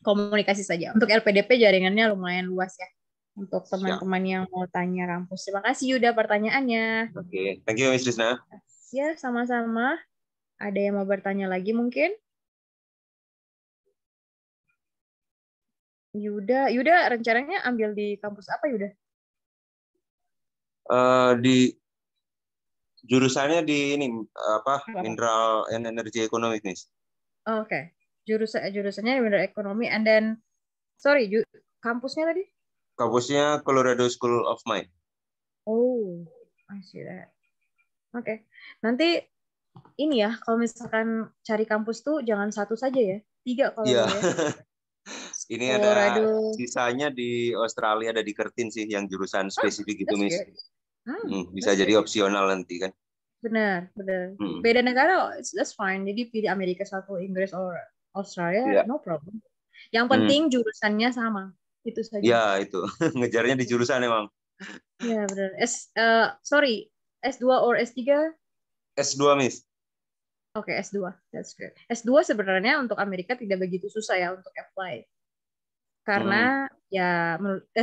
komunikasi saja. Untuk LPDP jaringannya lumayan luas ya. Untuk teman-teman yang mau tanya kampus. Terima kasih Yuda pertanyaannya. Oke, thank you Miss Rizna. Ya, sama-sama. Ada yang mau bertanya lagi mungkin? Yuda rencananya ambil di kampus apa Yuda? Di jurusannya di ini apa? Mineral and Energy Economics nih. Oke. Jurusannya mineral ekonomi, and then kampusnya tadi? Kampusnya Colorado School of Mine. Oh, I see that. Oke. Nanti ini ya, kalau misalkan cari kampus tuh jangan satu saja ya, 3 kalau boleh. Ini Colorado. Ada sisanya di Australia, ada di Curtin sih yang jurusan spesifik gitu Miss. Bisa jadi opsional nanti kan. Benar. Beda negara, that's fine. Jadi pilih Amerika satu, Inggris or Australia, no problem. Yang penting jurusannya sama, itu saja. Ya itu, ngejarnya di jurusan emang. Ya benar. S2 or S3? S2 Miss. Oke, S2, that's good. S2 sebenarnya untuk Amerika tidak begitu susah ya untuk apply. Karena ya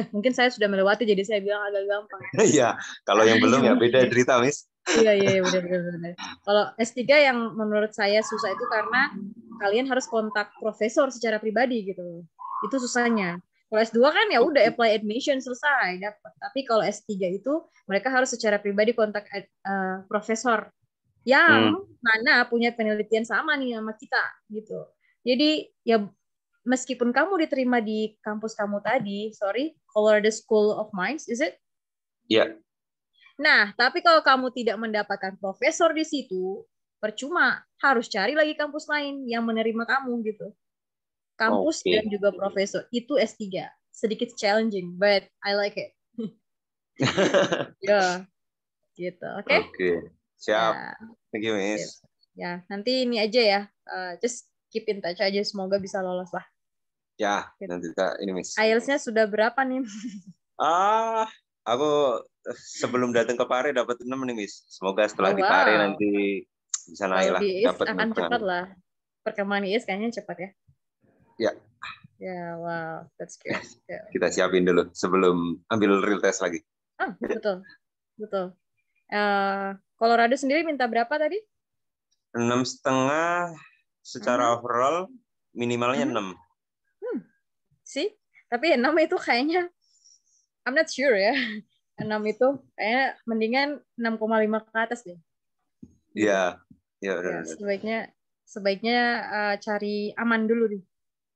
mungkin saya sudah melewati, jadi saya bilang agak gampang. Iya, kalau yang belum ya beda cerita Miss. Iya benar. Kalau S3 yang menurut saya susah itu karena kalian harus kontak profesor secara pribadi gitu. Itu susahnya. Kalau S2 kan ya udah apply admission selesai dapat. Tapi kalau S3 itu mereka harus secara pribadi kontak profesor yang mana punya penelitian sama nih sama kita gitu. Jadi ya meskipun kamu diterima di kampus kamu tadi, Colorado School of Mines, is it? Iya. Nah, tapi kalau kamu tidak mendapatkan profesor di situ, percuma, harus cari lagi kampus lain yang menerima kamu gitu. Kampus dan juga profesor itu S3. Sedikit challenging, but I like it. Ya, gitu. Oke? Oke. Siap. Ya. Thank you, Miss. Ya, nanti ini aja ya. Just keep in touch aja, semoga bisa lolos lah. Ya, gitu. Nanti kita ini, Miss. IELTS-nya sudah berapa nih? Aku sebelum datang ke Pare dapat 6 nih, Miss. Semoga setelah di Pare nanti bisa naik lah. Dapat akan cepat lah. Perkembangan IELTS kayaknya cepat ya. Ya. Ya, wow, that's good. Yeah. Kita siapin dulu sebelum ambil real test lagi. Betul. Colorado sendiri minta berapa tadi? 6,5 secara overall, minimalnya 6. Sih, tapi 6 itu kayaknya I'm not sure ya. 6 itu kayaknya mendingan 6,5 ke atas deh. Iya. Ya, sebaiknya cari aman dulu nih.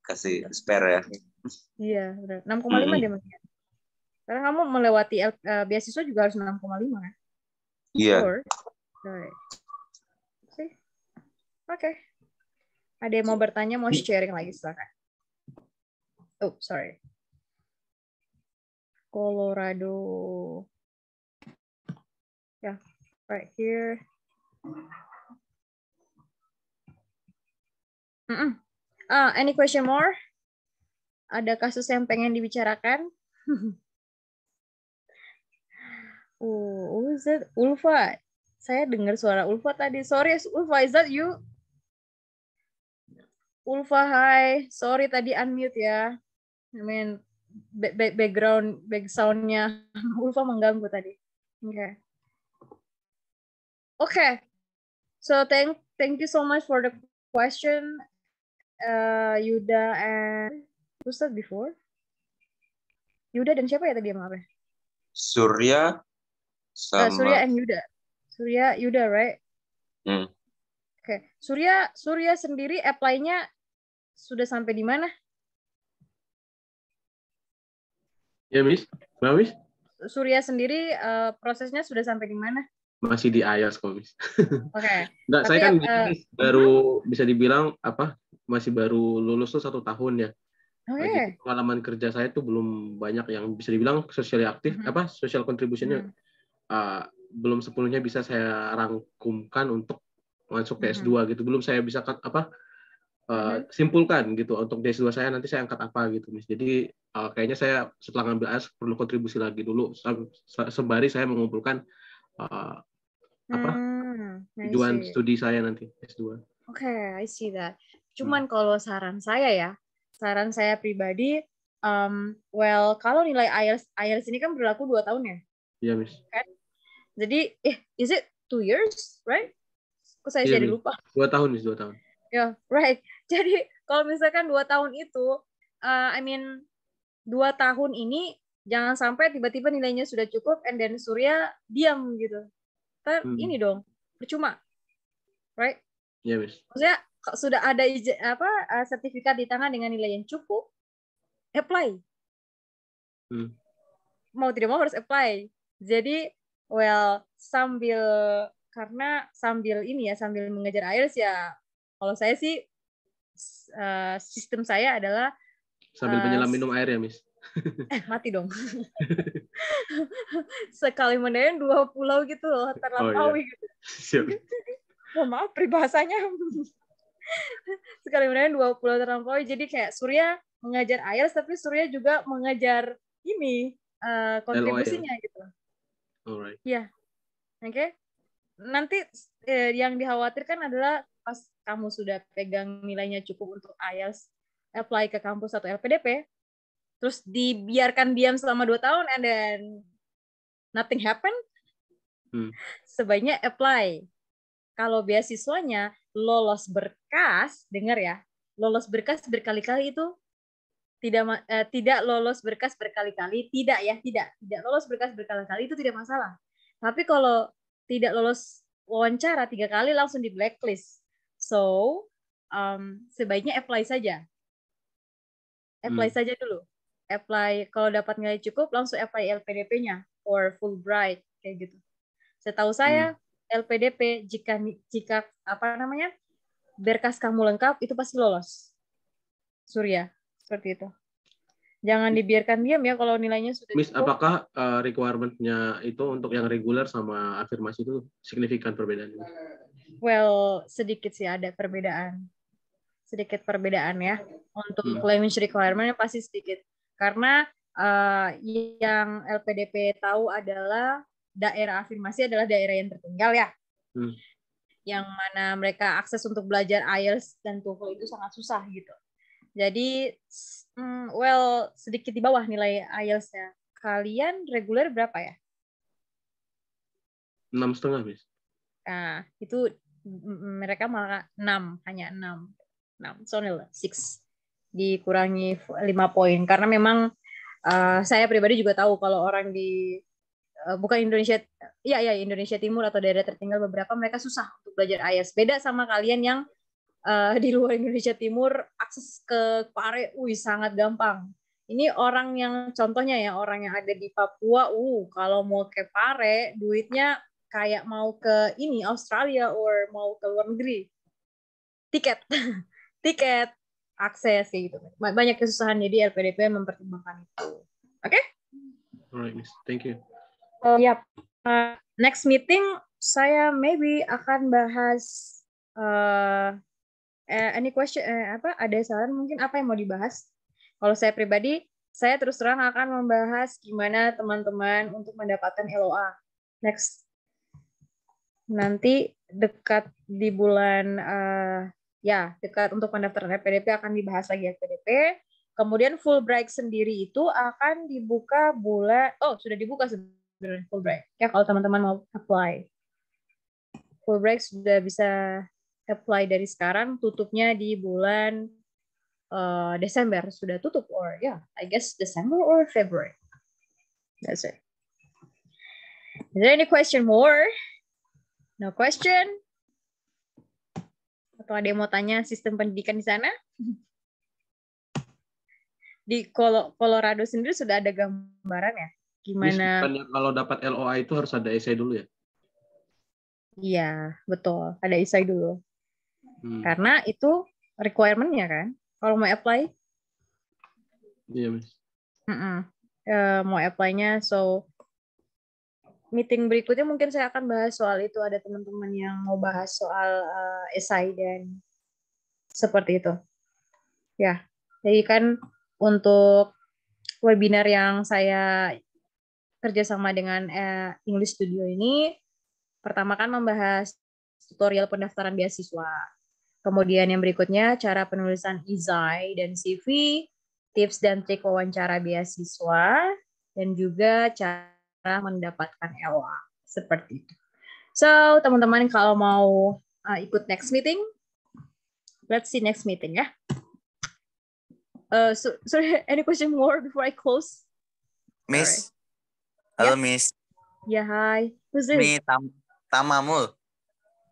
Kasih spare ya. Iya, benar. 6,5 deh mendingan. Karena kamu melewati beasiswa juga harus 6,5 kan? Iya. Oke. Ada yang mau bertanya, mau sharing lagi, silakan. Oh, sorry. Colorado. Yeah, right here. Any question more? Ada kasus yang pengen dibicarakan? Is it Ulfa? Saya dengar suara Ulfa tadi. Sorry, Ulfa, is that you? Ulfa, hi. Sorry tadi unmute ya. I mean, background sound-nya Ulfa mengganggu tadi. Okay. So thank you so much for the question, Yuda and who's that before? Yuda dan siapa ya tadi yang apa? Surya sama Surya and Yuda. Surya, Yuda, right? Okay. Surya sendiri apply-nya sudah sampai di mana? Ya, Miss. Kenapa, Miss? Surya sendiri prosesnya sudah sampai di mana? Masih di IELTS kok, Miss. Oke. Nggak, saya kan baru bisa dibilang masih baru lulus tuh 1 tahun ya. Jadi pengalaman kerja saya tuh belum banyak yang bisa dibilang socially aktif, social contribution-nya belum sepenuhnya bisa saya rangkumkan untuk masuk ke S2 gitu. Belum saya bisa simpulkan gitu untuk di S2 saya nanti saya angkat apa gitu, Miss. Jadi kayaknya saya setelah ngambil IELTS perlu kontribusi lagi dulu sembari saya mengumpulkan tujuan studi saya nanti S2. Oke, I see that. Cuman kalau saran saya pribadi, kalau nilai IELTS ini kan berlaku 2 tahun ya? Iya, Miss. Kan? Jadi, is it 2 years, right? Kok saya jadi lupa. 2 tahun, Miss, 2 tahun. Yeah, right. Jadi, kalau misalkan 2 tahun itu, 2 tahun ini, jangan sampai tiba-tiba nilainya sudah cukup, and then Surya diam gitu. Ini dong, percuma. Right? Iya, Miss. Maksudnya, sudah ada sertifikat di tangan dengan nilai yang cukup, apply. Mau tidak mau harus apply. Jadi, sambil mengejar IELTS ya, kalau saya sih sistem saya adalah sambil menyelam minum air ya, Miss. Mati dong. Sekali mendayan 2 pulau gitu loh, terlampaui gitu. Maaf peribahasanya. Sekali mendayan 2 pulau terlampaui. Jadi kayak Surya mengajar IELTS, tapi Surya juga mengajar ini kontribusinya gitu. Alright. Iya. Oke. Nanti yang dikhawatirkan adalah pas kamu sudah pegang nilainya cukup untuk IELTS, apply ke kampus atau LPDP, terus dibiarkan diam selama 2 tahun and then nothing happen, sebaiknya apply. Kalau beasiswanya lolos berkas, dengar ya, lolos berkas berkali-kali itu tidak lolos berkas berkali-kali, tidak lolos berkas berkali-kali itu tidak masalah. Tapi kalau tidak lolos wawancara 3 kali langsung di blacklist. So sebaiknya apply saja. Apply saja dulu. Apply kalau dapat nilai cukup langsung apply LPDP-nya or Fulbright kayak gitu. Setahu saya LPDP jika berkas kamu lengkap itu pasti lolos. Surya, seperti itu. Jangan dibiarkan diam ya kalau nilainya sudah Miss, cukup. apakah requirement-nya itu untuk yang reguler sama afirmasi itu signifikan perbedaannya? Well, sedikit sih ada perbedaan. Sedikit perbedaan ya. Untuk language requirement pasti sedikit. Karena yang LPDP tahu adalah daerah afirmasi adalah daerah yang tertinggal ya. Yang mana mereka akses untuk belajar IELTS dan TOEFL itu sangat susah gitu. Jadi, sedikit di bawah nilai IELTS-nya. Kalian reguler berapa ya? 6,5, Miss. Nah, itu mereka malah 6, hanya 6. So, 6. Dikurangi 5 poin. Karena memang saya pribadi juga tahu kalau orang di bukan Indonesia, Indonesia Timur atau daerah tertinggal beberapa mereka susah untuk belajar IELTS. Beda sama kalian yang di luar Indonesia Timur akses ke PARE, sangat gampang. Ini orang yang contohnya ya orang yang ada di Papua, kalau mau ke PARE duitnya kayak mau ke ini Australia or mau ke luar negeri. Tiket akses kayak gitu. Banyak kesusahan jadi LPDP mempertimbangkan itu. Oke? Alright, Miss. Thank you. Next meeting saya maybe akan bahas any question, ada saran mungkin apa yang mau dibahas? Kalau saya pribadi, saya terus terang akan membahas gimana teman-teman untuk mendapatkan LOA. Next. Nanti dekat di bulan, dekat untuk pendaftaran LPDP akan dibahas lagi LPDP. Kemudian Fulbright sendiri itu akan dibuka sudah dibuka sebenarnya Fulbright. Ya kalau teman-teman mau apply. Fulbright sudah bisa apply dari sekarang, tutupnya di bulan Desember sudah tutup, or I guess December or February. That's it. Is there any question more? No question? Atau ada yang mau tanya sistem pendidikan di sana? Di Colorado sendiri sudah ada gambaran ya? Gimana? Miss, kalau dapat LOA itu harus ada essay dulu ya? Iya, betul. Ada essay dulu. Karena itu requirement-nya kan. Kalau mau apply. Iya, Miss. Mau apply-nya, so meeting berikutnya mungkin saya akan bahas soal itu. Ada teman-teman yang mau bahas soal essay dan seperti itu. Ya, jadi kan untuk webinar yang saya kerjasama dengan English Studio ini, pertama kan membahas tutorial pendaftaran beasiswa. Kemudian yang berikutnya cara penulisan esai dan CV, tips dan trik wawancara beasiswa, dan juga cara mendapatkan LOA. Seperti itu. So, teman-teman kalau mau ikut next meeting, let's see next meeting ya. Sorry, any question more before I close? Miss. Halo, Miss. Ya, hi. Who's this? Ini Tamamul.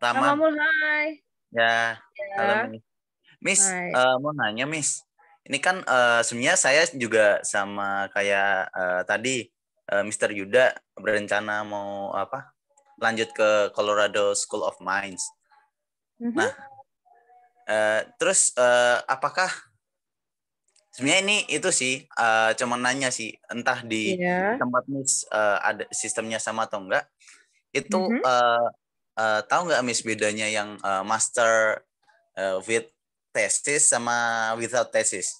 Tamamul, hi. Ya, halo Miss. Miss, mau nanya Miss. Ini kan sebenarnya saya juga sama kayak tadi Mr. Yuda berencana mau lanjut ke Colorado School of Mines. Nah, terus apakah sebenarnya ini itu sih cuma nanya sih, entah di tempat Miss ada sistemnya sama atau enggak. Itu tahu nggak Miss bedanya yang master with thesis sama without thesis?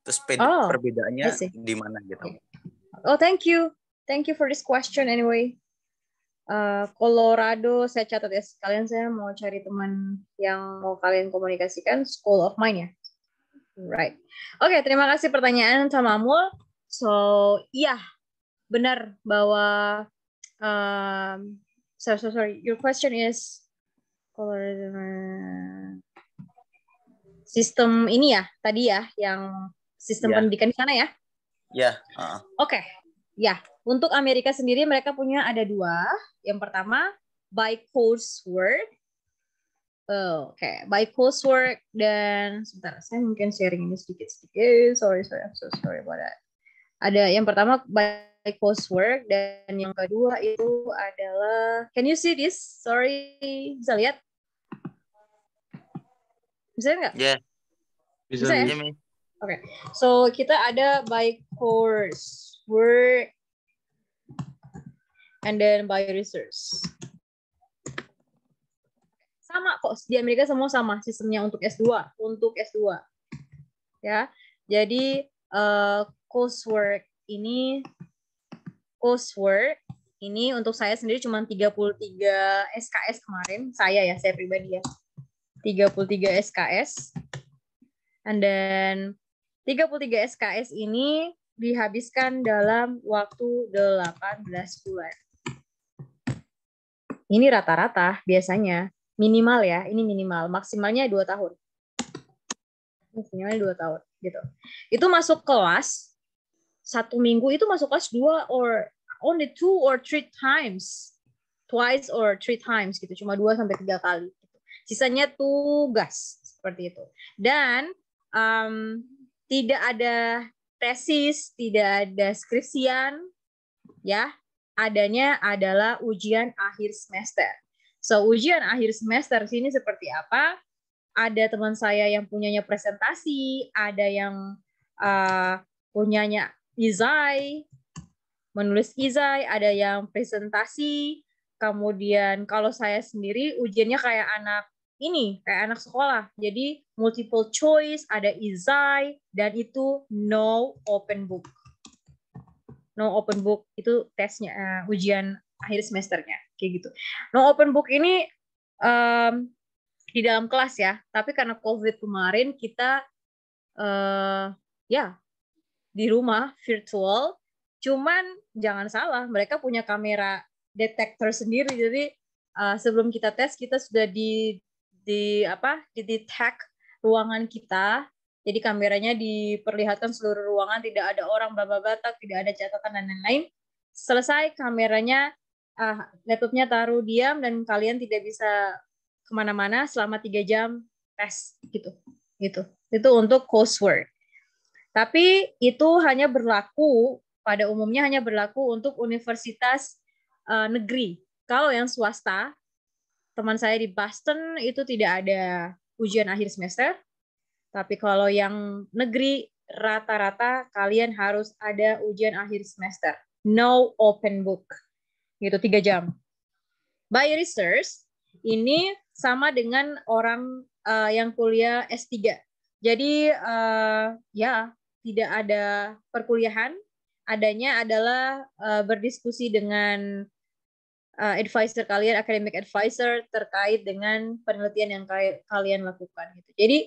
Terus perbedaannya di mana gitu? Oh, thank you for this question anyway. Colorado saya catat ya, sekalian saya mau cari teman yang mau kalian komunikasikan, School of Mine ya. Right. Oke, terima kasih pertanyaan Tamamul. So, iya, benar bahwa sorry, your question is sistem ini ya, tadi ya, yang sistem pendidikan di sana ya? Ya. Oke. Ya, untuk Amerika sendiri mereka punya ada 2. Yang pertama by coursework. By coursework dan sebentar, saya mungkin sharing ini sedikit. Sorry, I'm so sorry about that. Ada yang pertama by coursework dan yang kedua itu adalah, can you see this? Sorry, bisa lihat? Bisa nggak? Yeah. Bisa ya? Oke. So kita ada by coursework and then by research. Sama kok, di Amerika semua sama sistemnya untuk S2. Ya. Jadi coursework ini untuk saya sendiri cuma 33 SKS kemarin. Saya pribadi ya. 33 SKS. And then 33 SKS ini dihabiskan dalam waktu 18 bulan. Ini rata-rata biasanya. Minimal ya, ini minimal. Maksimalnya 2 tahun. Maksimalnya 2 tahun gitu. Itu masuk kelas 1 minggu itu masuk kelas 2 or only 2 or 3 times. Twice or 3 times gitu. Cuma 2 sampai 3 kali gitu. Sisanya tugas seperti itu. Dan tidak ada tesis, tidak ada skripsian ya. Adanya adalah ujian akhir semester. So, ujian akhir semester sini seperti apa? Ada teman saya yang punyanya presentasi, ada yang punyanya izai, menulis izai, ada yang presentasi. Kemudian kalau saya sendiri ujiannya kayak anak sekolah. Jadi multiple choice, ada izai, dan itu no open book. No open book itu tesnya, ujian akhir semesternya kayak gitu. No open book ini di dalam kelas ya, tapi karena COVID kemarin kita di rumah virtual. Cuman jangan salah, mereka punya kamera detektor sendiri. Jadi sebelum kita tes kita sudah di detect ruangan kita. Jadi kameranya diperlihatkan seluruh ruangan, tidak ada orang batak, tidak ada catatan dan lain-lain. Selesai kameranya, laptopnya taruh diam dan kalian tidak bisa kemana-mana selama 3 jam tes gitu. Itu untuk coursework. Tapi itu pada umumnya hanya berlaku untuk universitas negeri. Kalau yang swasta, teman saya di Boston itu tidak ada ujian akhir semester. Tapi kalau yang negeri, rata-rata kalian harus ada ujian akhir semester. No open book. Gitu, 3 jam. By research, ini sama dengan orang yang kuliah S3. Jadi, tidak ada perkuliahan. Adanya adalah berdiskusi dengan advisor kalian, academic advisor, terkait dengan penelitian yang kalian lakukan. Gitu. Jadi,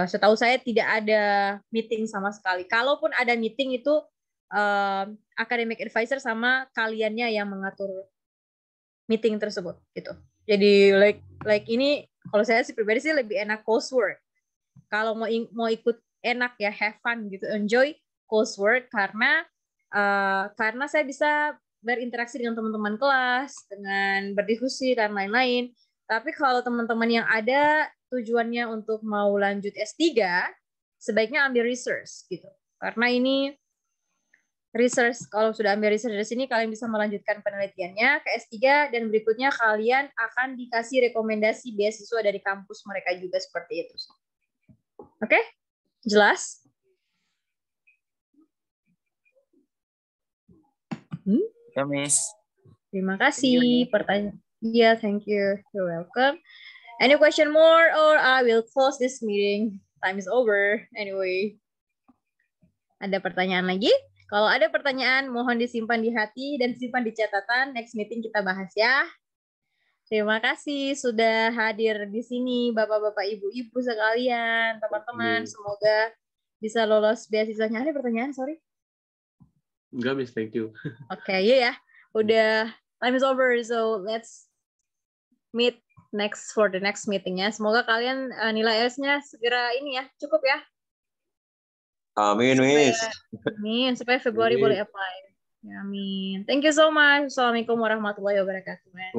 setahu saya tidak ada meeting sama sekali. Kalaupun ada meeting itu academic advisor sama kaliannya yang mengatur meeting tersebut gitu. Jadi like ini kalau saya sih pribadi sih lebih enak coursework. Kalau mau ikut enak ya, have fun gitu, enjoy coursework karena saya bisa berinteraksi dengan teman-teman kelas, dengan berdiskusi dan lain-lain. Tapi kalau teman-teman yang ada tujuannya untuk mau lanjut S3, sebaiknya ambil research gitu. Karena ini research, kalau sudah ambil research dari sini, kalian bisa melanjutkan penelitiannya ke S3, dan berikutnya kalian akan dikasih rekomendasi beasiswa dari kampus mereka juga seperti itu. Oke? Jelas? Ya, Miss. Terima kasih. Pertanyaan. Yeah, thank you. You're welcome. Any question more or I will close this meeting. Time is over. Anyway. Ada pertanyaan lagi? Kalau ada pertanyaan, mohon disimpan di hati dan simpan di catatan. Next meeting kita bahas ya. Terima kasih sudah hadir di sini, Bapak-bapak, Ibu-ibu sekalian, teman-teman. Semoga bisa lolos beasiswanya. Ada pertanyaan? Sorry. Enggak, Miss. Thank you. Oke, ya. Udah time is over. So let's meet for the next meeting ya. Semoga kalian nilai IELTS-nya segera ini ya, cukup ya. Amin, Miss. Amin, supaya Februari boleh apply. Ya, amin. Thank you so much. Assalamualaikum warahmatullahi wabarakatuh.